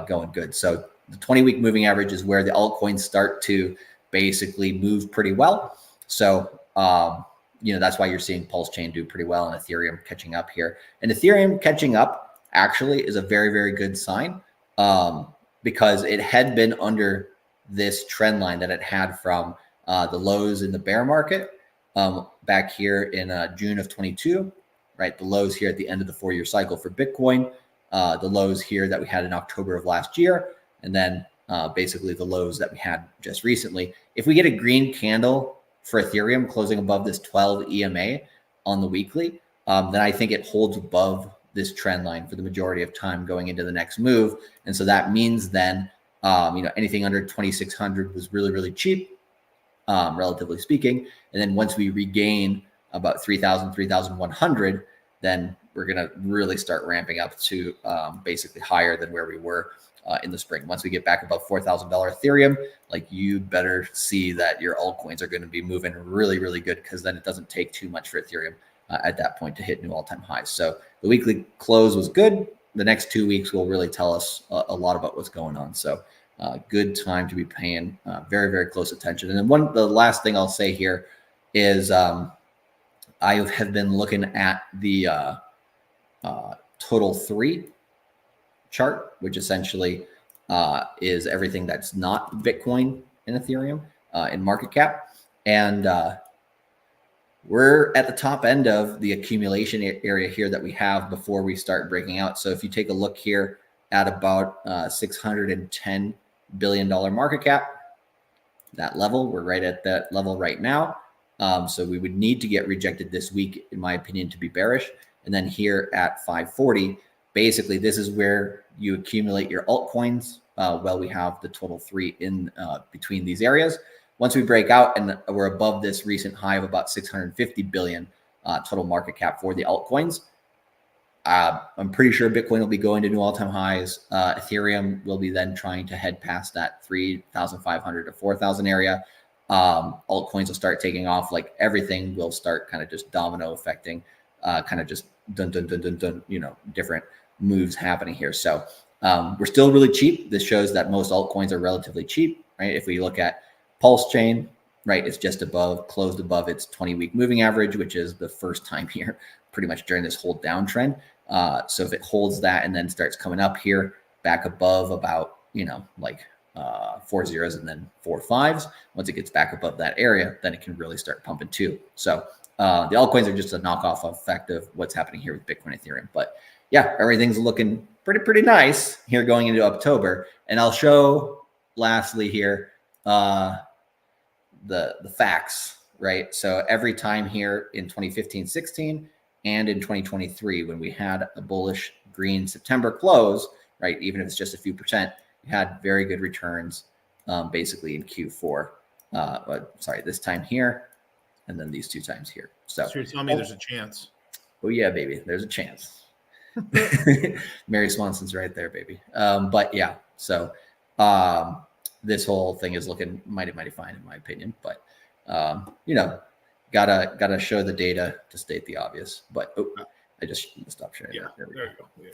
going good. So the 20-week moving average is where the altcoins start to basically move pretty well. So, that's why you're seeing Pulse Chain do pretty well and Ethereum catching up here. And Ethereum catching up actually is a very, very good sign, because it had been under this trend line that it had from the lows in the bear market back here in June of 22, right? The lows here at the end of the 4-year cycle for Bitcoin, the lows here that we had in October of last year, and then basically the lows that we had just recently. If we get a green candle for Ethereum closing above this 12 EMA on the weekly, then I think it holds above this trend line for the majority of time going into the next move. And so that means then, anything under 2,600 was really, really cheap, relatively speaking. And then once we regain about 3,000, 3,100, then we're going to really start ramping up to basically higher than where we were in the spring. Once we get back above $4,000 Ethereum, like you better see that your altcoins are going to be moving really, really good, because then it doesn't take too much for Ethereum at that point to hit new all-time highs. So the weekly close was good. The next 2 weeks will really tell us a lot about what's going on. So good time to be paying very, very close attention. And then the last thing I'll say here is I have been looking at the total 3 chart, which essentially is everything that's not Bitcoin and Ethereum in market cap. And we're at the top end of the accumulation area here that we have before we start breaking out. So if you take a look here at about $610 billion market cap, that level, we're right at that level right now. So we would need to get rejected this week, in my opinion, to be bearish. And then here at 540, basically this is where you accumulate your altcoins. We have the total 3 in between these areas. once we break out and we're above this recent high of about 650 billion total market cap for the altcoins, I'm pretty sure Bitcoin will be going to new all-time highs. Ethereum will be then trying to head past that 3,500 to 4,000 area. Altcoins will start taking off. Like everything will start kind of just domino affecting, kind of just dun, dun, dun, dun, dun, you know, different moves happening here. So we're still really cheap. This shows that most altcoins are relatively cheap, right? If we look at Pulse Chain, right, it's just closed above its 20-week moving average, which is the first time here pretty much during this whole downtrend. So if it holds that and then starts coming up here back above about, you know, like 4 zeros and then 4 5s, once it gets back above that area, then it can really start pumping too. So the altcoins are just a knockoff effect of what's happening here with Bitcoin, Ethereum. But yeah, everything's looking pretty nice here going into October. And I'll show lastly here the facts, right? So every time here in 2015-16 and in 2023, when we had a bullish green September close, right, even if it's just a few percent, we had very good returns basically in Q4. Sorry, this time here, and then these 2 times here. So you're telling me there's a chance. Oh yeah, baby, there's a chance. Mary Swanson's right there, baby. But yeah, so this whole thing is looking mighty fine in my opinion. But you know, gotta show the data to state the obvious. But I just stopped sharing. Yeah, there we go. Yeah.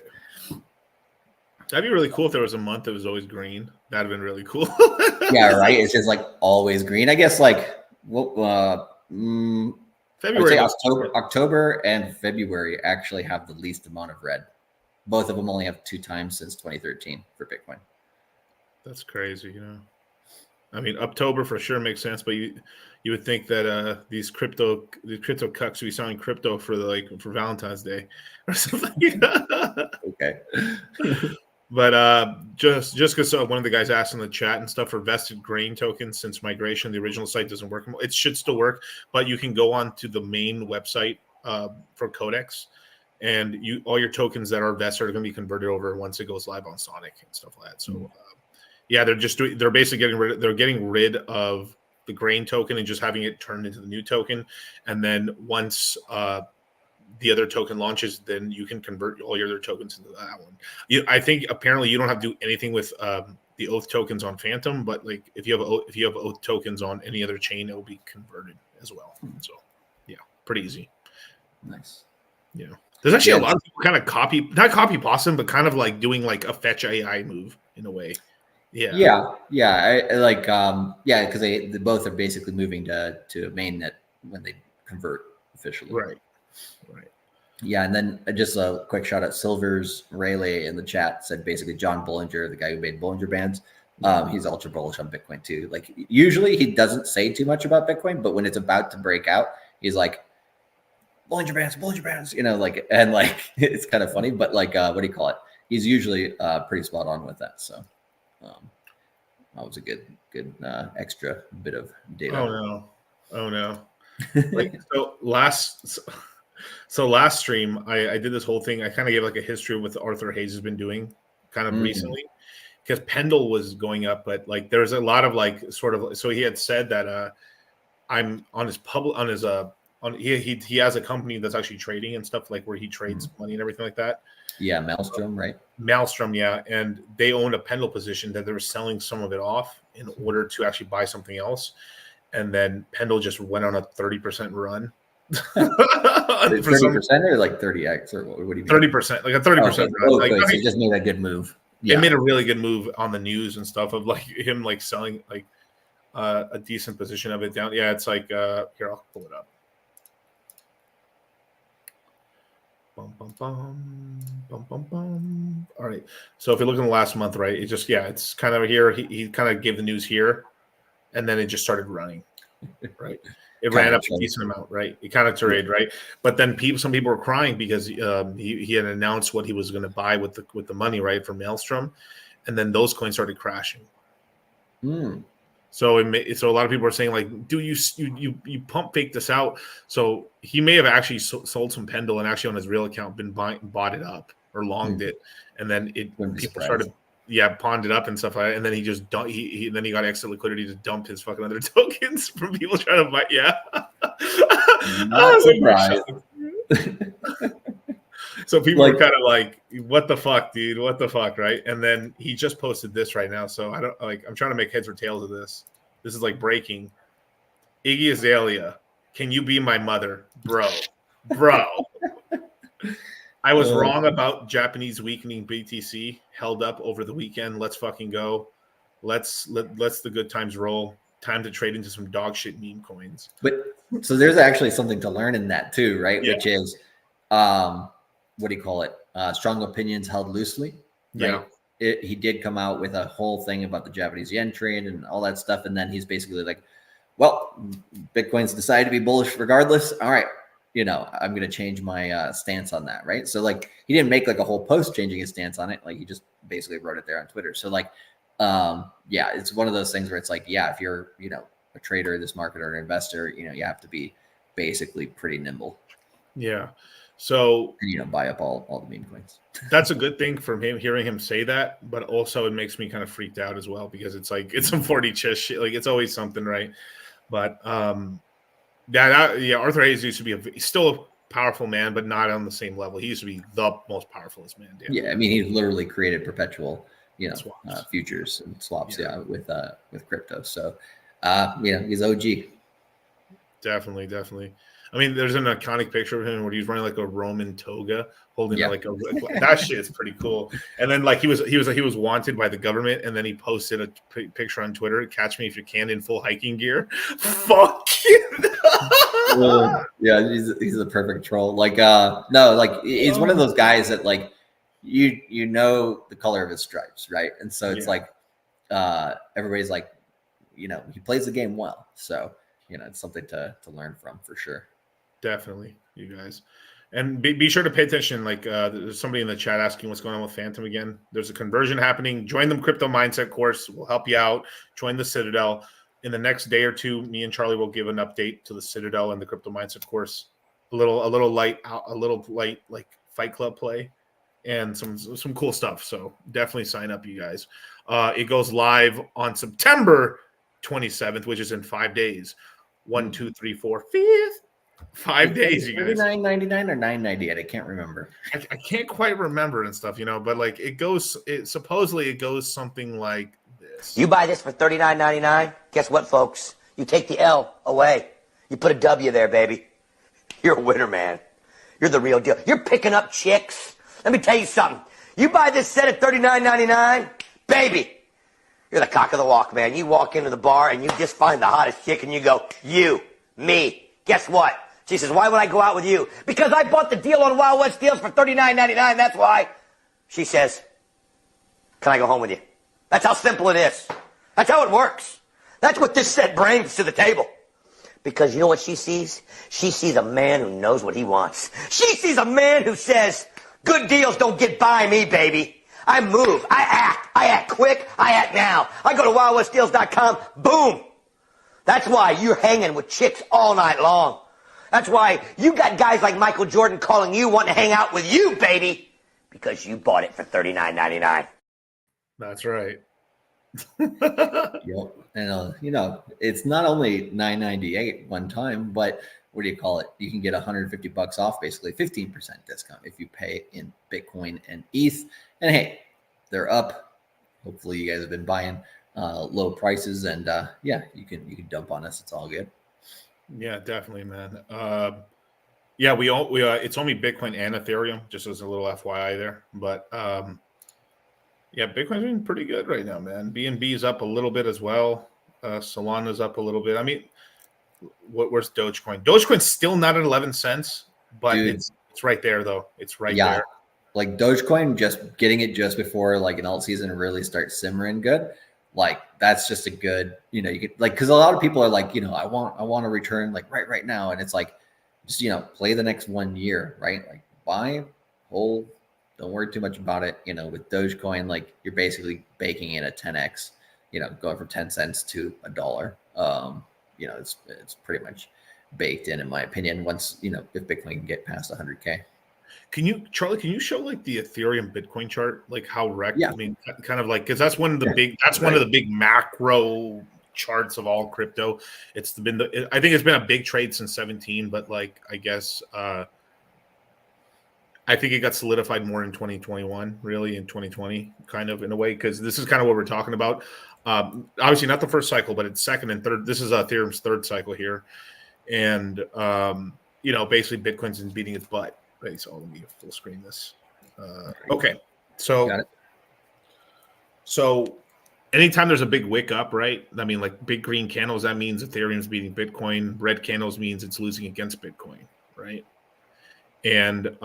That'd be really cool if there was a month that was always green. That'd have been really cool. Yeah, right. It's just like always green. I guess like February, October and February actually have the least amount of red. Both of them only have 2 times since 2013 for Bitcoin. That's crazy, you know. I mean, Uptober for sure makes sense, but you would think that the crypto cucks would be selling crypto for for Valentine's Day or something. Okay. But just because one of the guys asked in the chat and stuff for vested grain tokens since migration, the original site doesn't work. It should still work, but you can go on to the main website for Codex, and all your tokens that are vested are going to be converted over once it goes live on Sonic and stuff like that. So yeah, they're basically getting rid of the grain token and just having it turned into the new token, and then once the other token launches, then you can convert all your other tokens into that one. I think apparently you don't have to do anything with the Oath tokens on Phantom, but like if you have Oath tokens on any other chain, it will be converted as well. So yeah, pretty easy. Nice. Yeah, there's actually a lot of people kind of not copy Possum, but kind of like doing like a fetch AI move in a way. Yeah. I like because they both are basically moving to mainnet when they convert officially. Right. Yeah, and then just a quick shout out. Silver's Rayleigh in the chat said basically John Bollinger, the guy who made Bollinger Bands, he's ultra bullish on Bitcoin too. Like usually he doesn't say too much about Bitcoin, but when it's about to break out, he's like Bollinger Bands, you know, like, and like it's kind of funny, but like what do you call it? He's usually pretty spot on with that. So that was a good extra bit of data. Oh no. Like so last stream I did this whole thing. I kind of gave like a history of what Arthur Hayes has been doing kind of recently, because Pendle was going up, but like there's a lot of like sort of, so he had said that I'm on his he has a company that's actually trading and stuff, like where he trades money and everything like that. Yeah, Maelstrom, right? Maelstrom, yeah. And they owned a Pendle position that they were selling some of it off in order to actually buy something else. And then Pendle just went on a 30% run. 30% or like 30x or what do you mean? 30%, like a 30% run. Like, so he just made a good move. It made a really good move on the news and stuff of like him like selling like a decent position of it down. Yeah, it's like here, I'll pull it up. All right. So if you look in the last month, right, it just it's kind of here. He kind of gave the news here, and then it just started running. Right. It ran up a decent amount, right? It kind of traded, right? But then some people were crying because he had announced what he was going to buy with the money, right, from Maelstrom, and then those coins started crashing. So so a lot of people are saying like, "Do you pump fake this out?" So he may have actually sold some Pendle and actually on his real account bought it up or longed it, and then people started pawned it up and stuff like that, and then he just then he got extra liquidity to dump his fucking other tokens from people trying to buy. Yeah, Not surprised. So people were kind of like, "What the fuck, dude? What the fuck?" Right? And then he just posted this right now. So I don't like. I'm trying to make heads or tails of this. This is like breaking. Iggy Azalea, can you be my mother, bro? I was wrong about Japanese weakening BTC. Held up over the weekend. Let's fucking go. Let's the good times roll. Time to trade into some dog shit meme coins. But so there's actually something to learn in that too, right? Yeah. Which is, what do you call it? Strong opinions held loosely. Right? Yeah. He did come out with a whole thing about the Japanese yen trade and all that stuff, and then he's basically like, well, Bitcoin's decided to be bullish regardless. All right, I'm going to change my stance on that, right? So like he didn't make like a whole post changing his stance on it. Like he just basically wrote it there on Twitter. So like, it's one of those things where it's like, if you're, a trader in this market or an investor, you have to be basically pretty nimble. Yeah. So and, buy up all the meme coins. That's a good thing from him, hearing him say that, but also it makes me kind of freaked out as well, because it's like, it's some 40 chess shit. Like it's always something, right? But Arthur Hayes used to be he's still a powerful man, but not on the same level. He used to be the most powerfulest man. Damn. Yeah, I mean, he literally created perpetual, futures and swaps, with crypto. So, he's OG. Definitely. I mean, there's an iconic picture of him where he's wearing like a Roman toga, holding like that shit is pretty cool. And then like he was wanted by the government, and then he posted a picture on Twitter, "Catch me if you can in full hiking gear." Fuck yeah, he's a perfect troll. Like he's one of those guys that like you know the color of his stripes, right? And so it's like everybody's like, he plays the game well. So it's something to learn from for sure. Definitely, you guys. And be sure to pay attention. Like there's somebody in the chat asking what's going on with Phantom again. There's a conversion happening. Join the crypto mindset course. We'll help you out. Join the Citadel. In the next day or two, me and Charlie will give an update to the Citadel and the crypto mindset course. A little light like Fight Club play and some cool stuff. So definitely sign up, you guys. It goes live on September 27th, which is in 5 days. 1, 2, 3, 4, 5 days, you guys. $39.99 or $9.98? I can't remember. I can't quite remember and stuff, but like supposedly it goes something like this. You buy this for $39.99. Guess what, folks? You take the L away. You put a W there, baby. You're a winner, man. You're the real deal. You're picking up chicks. Let me tell you something. You buy this set at $39.99, baby. You're the cock of the walk, man. You walk into the bar and you just find the hottest chick and you go, you, me. Guess what? She says, why would I go out with you? Because I bought the deal on Wild West Deals for $39.99. That's why. She says, can I go home with you? That's how simple it is. That's how it works. That's what this set brings to the table. Because you know what she sees? She sees a man who knows what he wants. She sees a man who says, good deals don't get by me, baby. I move. I act quick. I act now. I go to wildwestdeals.com. Boom. That's why you're hanging with chicks all night long. That's why you got guys like Michael Jordan calling you, wanting to hang out with you, baby. Because you bought it for $39.99. That's right. Yep. And it's not only $9.98 one time, but what do you call it? You can get $150 off, basically 15% discount if you pay in Bitcoin and ETH. And hey, they're up. Hopefully, you guys have been buying low prices, and you can dump on us. It's all good. Yeah, definitely, man. It's only Bitcoin and Ethereum, just as a little FYI there. But Bitcoin's doing pretty good right now, man. BNB is up a little bit as well. Solana's up a little bit. I mean, where's Dogecoin? Dogecoin's still not at 11 cents, but dude, it's right there though. It's right there. Like Dogecoin, just getting it just before like an alt season really starts simmering good. Like that's just a good, you could like, because a lot of people are like, I want to return like right now, and it's like just play the next 1 year, right? Like buy, hold, don't worry too much about it. With Dogecoin, like you're basically baking in a 10x, going from 10 cents to $1. It's pretty much baked in my opinion. Once if Bitcoin can get past 100K. Charlie, can you show like the Ethereum Bitcoin chart, like how wrecked? Yeah. I mean, kind of like, because that's one of the big macro charts of all crypto. I think it's been a big trade since 17, but like I guess I think it got solidified more in 2021, really in 2020, kind of in a way, because this is kind of what we're talking about. Obviously, not the first cycle, but it's second and third. This is Ethereum's third cycle here, and basically Bitcoin's been beating its butt. Right, so let me full screen this. Okay, so anytime there's a big wick up, right? I mean, like big green candles, that means Ethereum's beating Bitcoin. Red candles means it's losing against Bitcoin, right? And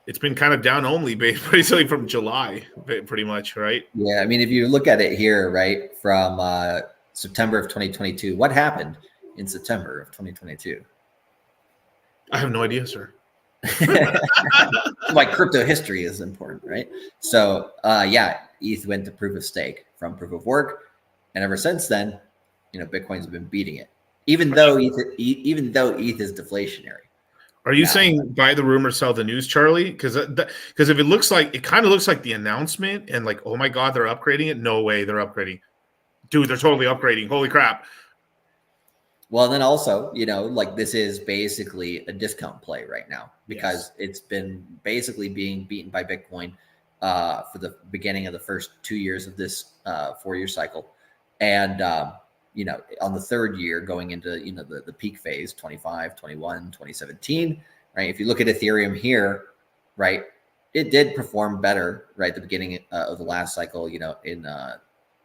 it's been kind of down only basically from July, pretty much, right? Yeah, I mean, if you look at it here, right, from September of 2022, what happened in September of 2022? I have no idea, sir. Like crypto history is important, right? So ETH went to proof of stake from proof of work, and ever since then, Bitcoin's been beating it, even though ETH is deflationary. Are you saying buy the rumor, sell the news, Charlie? Because if it kind of looks like the announcement and like, oh my God, they're upgrading it. No way, they're upgrading, dude. They're totally upgrading. Holy crap! Well, then also, like this is basically a discount play right now because it's been basically being beaten by Bitcoin for the beginning of the first 2 years of this 4-year cycle. And, on the third year going into, the peak phase, 25, 21, 2017, right? If you look at Ethereum here, right, it did perform better, right, at the beginning of the last cycle,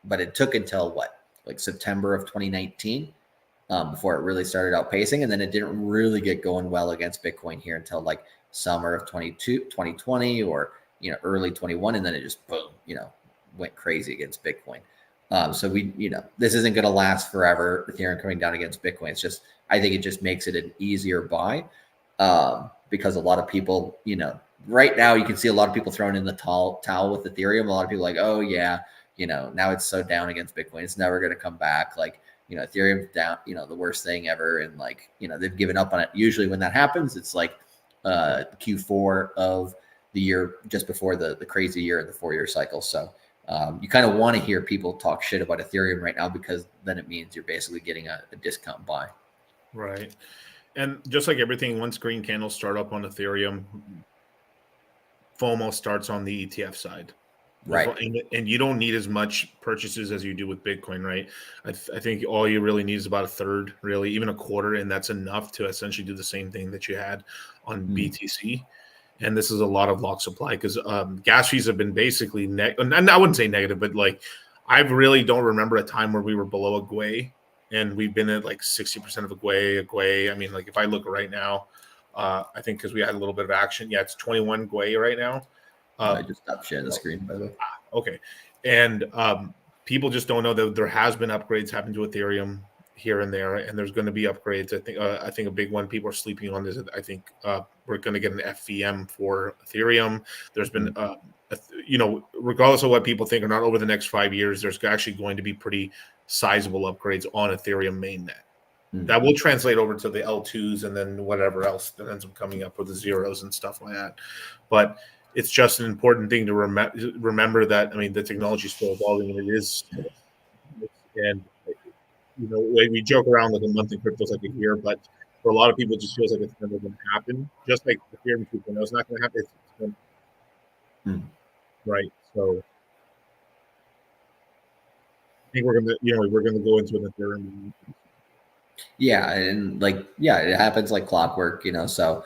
but it took until like September of 2019. Before it really started outpacing, and then it didn't really get going well against Bitcoin here until like summer of 2020 or early 21, and then it just boom, went crazy against Bitcoin. So this isn't going to last forever. Ethereum coming down against Bitcoin. It's just, I think it just makes it an easier buy because a lot of people, right now you can see a lot of people throwing in the towel with Ethereum. A lot of people like, oh yeah, now it's so down against Bitcoin, it's never going to come back. Like, Ethereum's down, the worst thing ever. And like, they've given up on it. Usually when that happens, it's like Q4 of the year, just before the crazy year of the 4-year cycle. So you kind of want to hear people talk shit about Ethereum right now, because then it means you're basically getting a discount buy. Right. And just like everything, once green candles start up on Ethereum, FOMO starts on the ETF side. Right. And you don't need as much purchases as you do with Bitcoin, right? I think all you really need is about a third, really, even a quarter, and that's enough to essentially do the same thing that you had on BTC. And this is a lot of lock supply because gas fees have been basically and I wouldn't say negative, but like I really don't remember a time where we were below a GWE, and we've been at like 60% of a GWE. I mean, like if I look right now, I think because we had a little bit of action, it's 21 GWE right now. I just stopped sharing the screen, by the way. Okay. And people just don't know that there has been upgrades happen to Ethereum here and there, and there's going to be upgrades. I think a big one people are sleeping on is I think we're going to get an FVM for Ethereum. There's been, regardless of what people think or not, over the next 5 years, there's actually going to be pretty sizable upgrades on Ethereum mainnet. That will translate over to the L2s and then whatever else that ends up coming up with the zeros and stuff like that. But it's just an important thing to remember that, I mean, the technology is still evolving, and it is. And, like we joke around like a month in crypto is like a year, but for a lot of people, it just feels like it's never going to happen. Just like Ethereum 2.0 is not going to happen. It's right. So I think we're going to go into an Ethereum. Yeah. And it happens like clockwork, so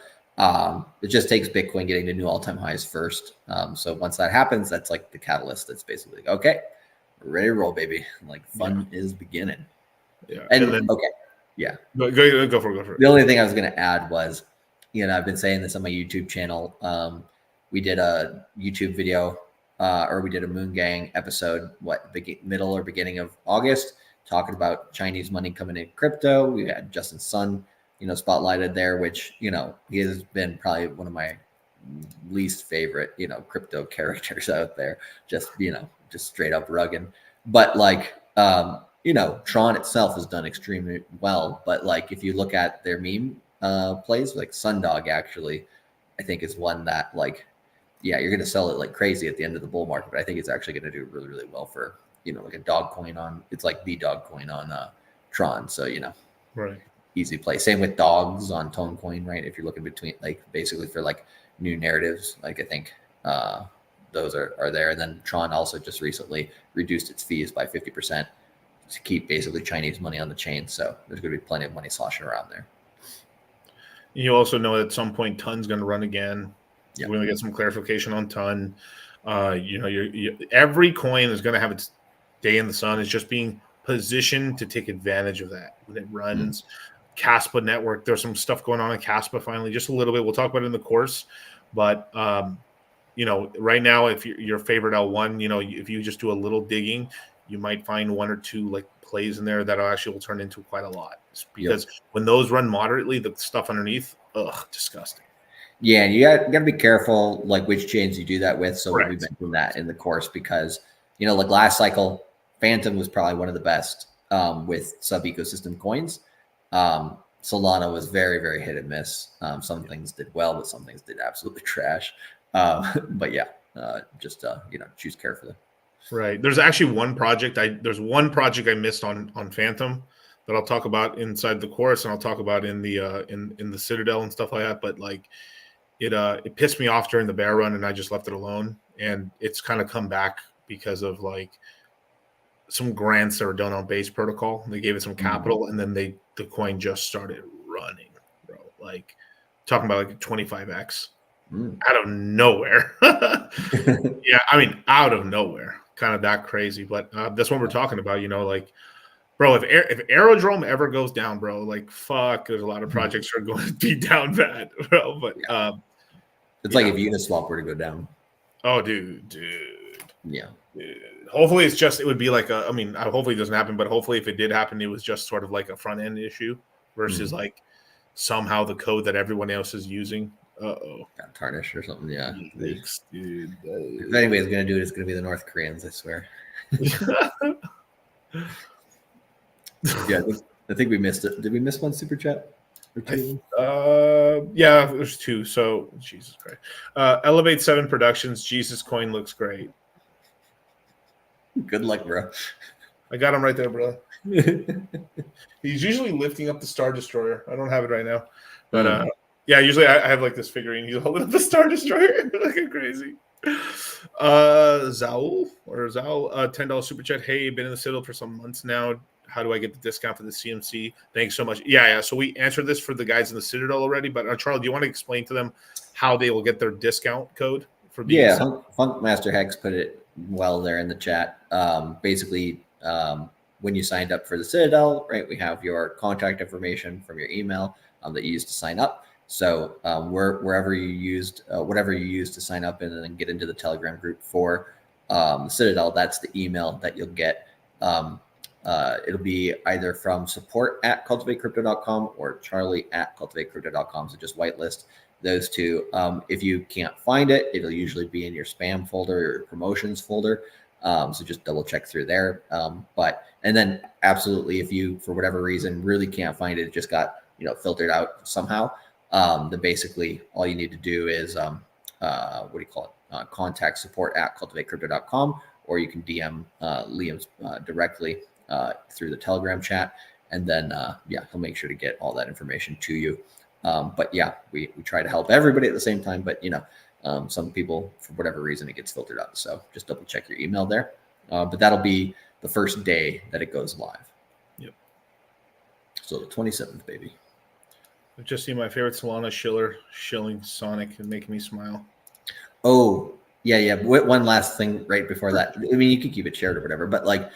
it just takes Bitcoin getting to new all-time highs first. So once that happens, that's like the catalyst. That's basically like, okay, we're ready to roll, baby. Like fun is beginning. Yeah. And then, okay. Yeah. Go for it. The only thing I was going to add was, I've been saying this on my YouTube channel. We did a YouTube video, or we did a Moongang episode, middle or beginning of August, talking about Chinese money coming in crypto. We had Justin Sun, spotlighted there, which, he has been probably one of my least favorite, crypto characters out there. Just straight up rugged. But Tron itself has done extremely well. But if you look at their meme plays, like Sundog, actually, I think is one that like, yeah, you're going to sell it like crazy at the end of the bull market, but I think it's actually going to do really, really well for, like a dog coin on, it's like the dog coin on Tron. So, Right. easy play. Same with dogs on Tone Coin, right? If you're looking between like basically for like new narratives, like I think those are there. And then Tron also just recently reduced its fees by 50% to keep basically Chinese money on the chain. So there's going to be plenty of money sloshing around there. You also know at some point Ton's going to run again. Yep. We're going to get some clarification on Ton. Every coin is going to have its day in the sun. It's just being positioned to take advantage of that when it runs. Caspa network, there's some stuff going on in Caspa finally, just a little bit. We'll talk about it in the course, but right now, if your favorite L1, if you just do a little digging, you might find one or two like plays in there that actually will turn into quite a lot, because when those run moderately, the stuff underneath, disgusting. Yeah, and you got to be careful like which chains you do that with. So we mentioned that in the course because like last cycle, Phantom was probably one of the best with sub ecosystem coins. Solana was very, very hit and miss. Some things did well, but some things did absolutely trash. But yeah, just choose carefully. Right. There's actually one project I missed on Phantom that I'll talk about inside the course, and I'll talk about in the in the Citadel and stuff like that. But like it pissed me off during the bear run, and I just left it alone. And it's kind of come back because of like some grants that were done on base protocol. They gave it some capital, and then the coin just started running, bro. Like talking about like 25x out of nowhere. Yeah, I mean out of nowhere, kind of that crazy. But that's what we're talking about. Like, bro, if Aerodrome ever goes down, bro, like fuck, there's a lot of projects that are going to be down bad, bro. But it's like if Uniswap were to go down. Oh, dude. Yeah. Hopefully it would be like hopefully it doesn't happen, but hopefully if it did happen, it was just sort of like a front end issue versus like somehow the code that everyone else is using. Got tarnished or something. Yeah. Thanks, dude. If anybody's going to do it, it's going to be the North Koreans, I swear. Yeah. I think we missed it. Did we miss one super chat? Or two? Yeah, there's two. So Jesus Christ. Elevate 7 Productions. Jesus coin looks great. Good luck, bro. I got him right there, bro. He's usually lifting up the Star Destroyer. I don't have it right now, but yeah, usually I have like this figurine. He's holding up the Star Destroyer, looking crazy. Zaul $10 super chat. Hey, been in the Citadel for some months now. How do I get the discount for the CMC? Thanks so much. Yeah. So we answered this for the guys in the Citadel already, but Charlie, do you want to explain to them how they will get their discount code for being? Yeah, Funkmaster Hex put it well there in the chat. Basically, when you signed up for the Citadel, right, we have your contact information from your email that you used to sign up. So wherever you used, whatever you used to sign up in and then get into the Telegram group for Citadel, that's the email that you'll get. It'll be either from support@cultivatecrypto.com or charlie@cultivatecrypto.com. So just whitelist those two. If you can't find it, it'll usually be in your spam folder or your promotions folder. So just double check through there. And then absolutely, if you, for whatever reason, really can't find it, it just got, filtered out somehow. Then basically all you need to do is, contact support@cultivatecrypto.com, or you can DM Liam directly through the Telegram chat. And then, he'll make sure to get all that information to you. But yeah, we try to help everybody at the same time, but some people, for whatever reason, it gets filtered out. So just double check your email there. But that'll be the first day that it goes live. Yep. So the 27th, baby. I've just seen my favorite Solana shilling Sonic and making me smile. Oh, yeah. One last thing right before that. I mean, you can keep it shared or whatever, but like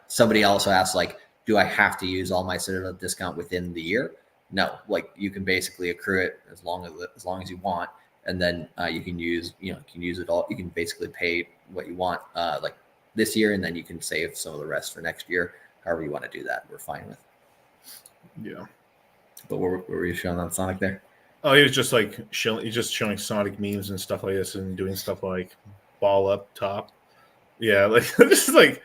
somebody also asked, like, do I have to use all my Citadel discount within the year? No, like you can basically accrue it as long as you want, and then you can use it all. You can basically pay what you want like this year, and then you can save some of the rest for next year. However you want to do that, we're fine with. Yeah. But what were you showing on Sonic there? Oh, he was just like he's just showing Sonic memes and stuff like this, and doing stuff like ball up top. Yeah, like just like,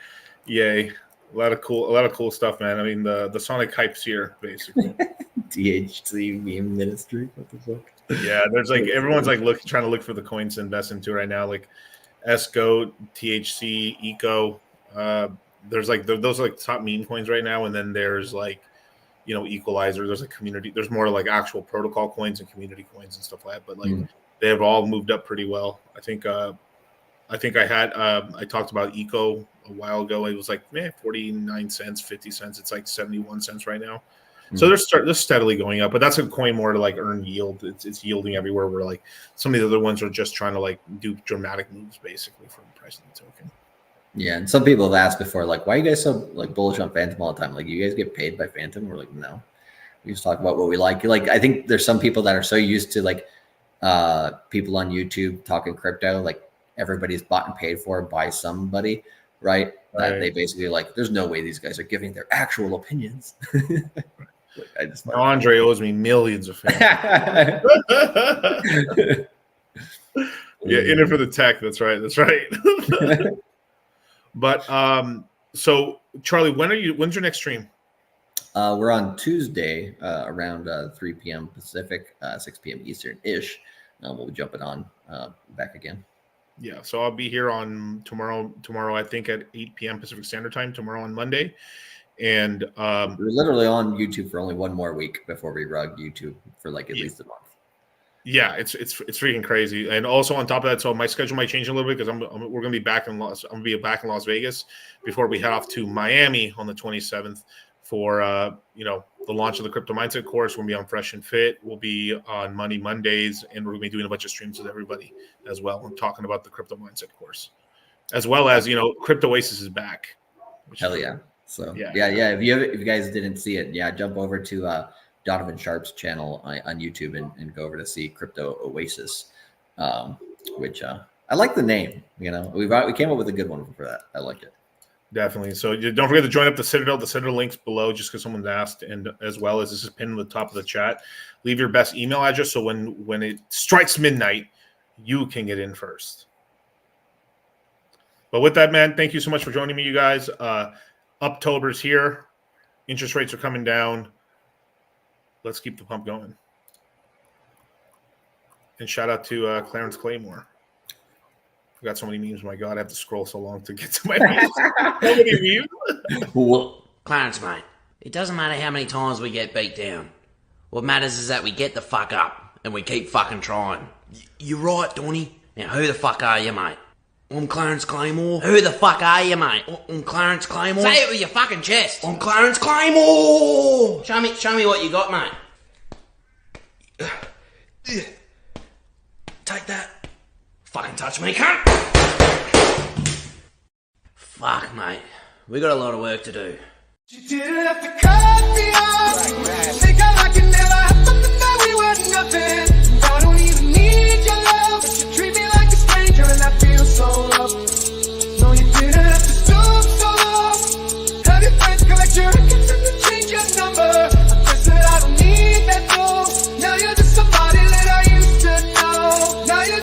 yay. A lot of cool stuff, man. I mean, the Sonic hype's here, basically. THC meme ministry. What the fuck? Yeah, there's like everyone's like trying to look for the coins to invest into right now, like Esco, THC, Eco. There's like those are like top meme coins right now, and then there's like Equalizer. There's like community. There's more like actual protocol coins and community coins and stuff like that. But like they have all moved up pretty well. I think I talked about Eco a while ago. It was like 49 cents, 50 cents. It's like 71 cents right now. So they're steadily going up, but that's a coin more to like earn yield. It's yielding everywhere. Where like some of the other ones are just trying to like do dramatic moves basically for the price of the token. Yeah, and some people have asked before, like, why are you guys so like bullish on Phantom all the time? Like, you guys get paid by Phantom? We're like, no, we just talk about what we like. Like, I think there's some people that are so used to like people on YouTube talking crypto, like everybody's bought and paid for by somebody, right? That they basically like, there's no way these guys are giving their actual opinions. Andre owes me millions of fans. Yeah, in it for the tech. That's right. But so Charlie, when's your next stream? We're on Tuesday around 3 p.m. Pacific, 6 p.m. Eastern ish. We'll be jumping on back again. Yeah, so I'll be here on tomorrow. I think at 8 p.m. Pacific Standard Time. Tomorrow on Monday. And we're literally on YouTube for only one more week before we rug YouTube for like at least a month. Yeah, it's freaking crazy. And also on top of that, so my schedule might change a little bit because we're gonna be back in Las Vegas before we head off to Miami on the 27th for the launch of the Crypto Mindset course. We'll be on Fresh and Fit. We'll be on Mondays, and we're gonna be doing a bunch of streams with everybody as well and talking about the Crypto Mindset course, as well as Crypto Oasis is back. Hell yeah! So yeah. If you guys didn't see it, jump over to Donovan Sharp's channel on YouTube and go over to see Crypto Oasis, which I like the name. We came up with a good one for that. I like it. Definitely. So don't forget to join up the Citadel. The Citadel link's below just because someone's asked, and as well as this is pinned at the top of the chat. Leave your best email address so when it strikes midnight, you can get in first. But with that, man, thank you so much for joining me, you guys. Uptober's here. Interest rates are coming down. Let's keep the pump going. And shout out to Clarence Claymore. I got so many memes. My God, I have to scroll so long to get to my memes. So many memes. Well, Clarence, mate, it doesn't matter how many times we get beat down. What matters is that we get the fuck up and we keep fucking trying. You're right, Donny. Now, who the fuck are you, mate? I'm Clarence Claymore. Who the fuck are you, mate? I'm Clarence Claymore. Say it with your fucking chest. I'm Clarence Claymore. Show me what you got, mate. Take that. Fucking touch me, cunt. Fuck, mate. We got a lot of work to do. You didn't have to cut me off. Think I like it never happened, that we were nothing.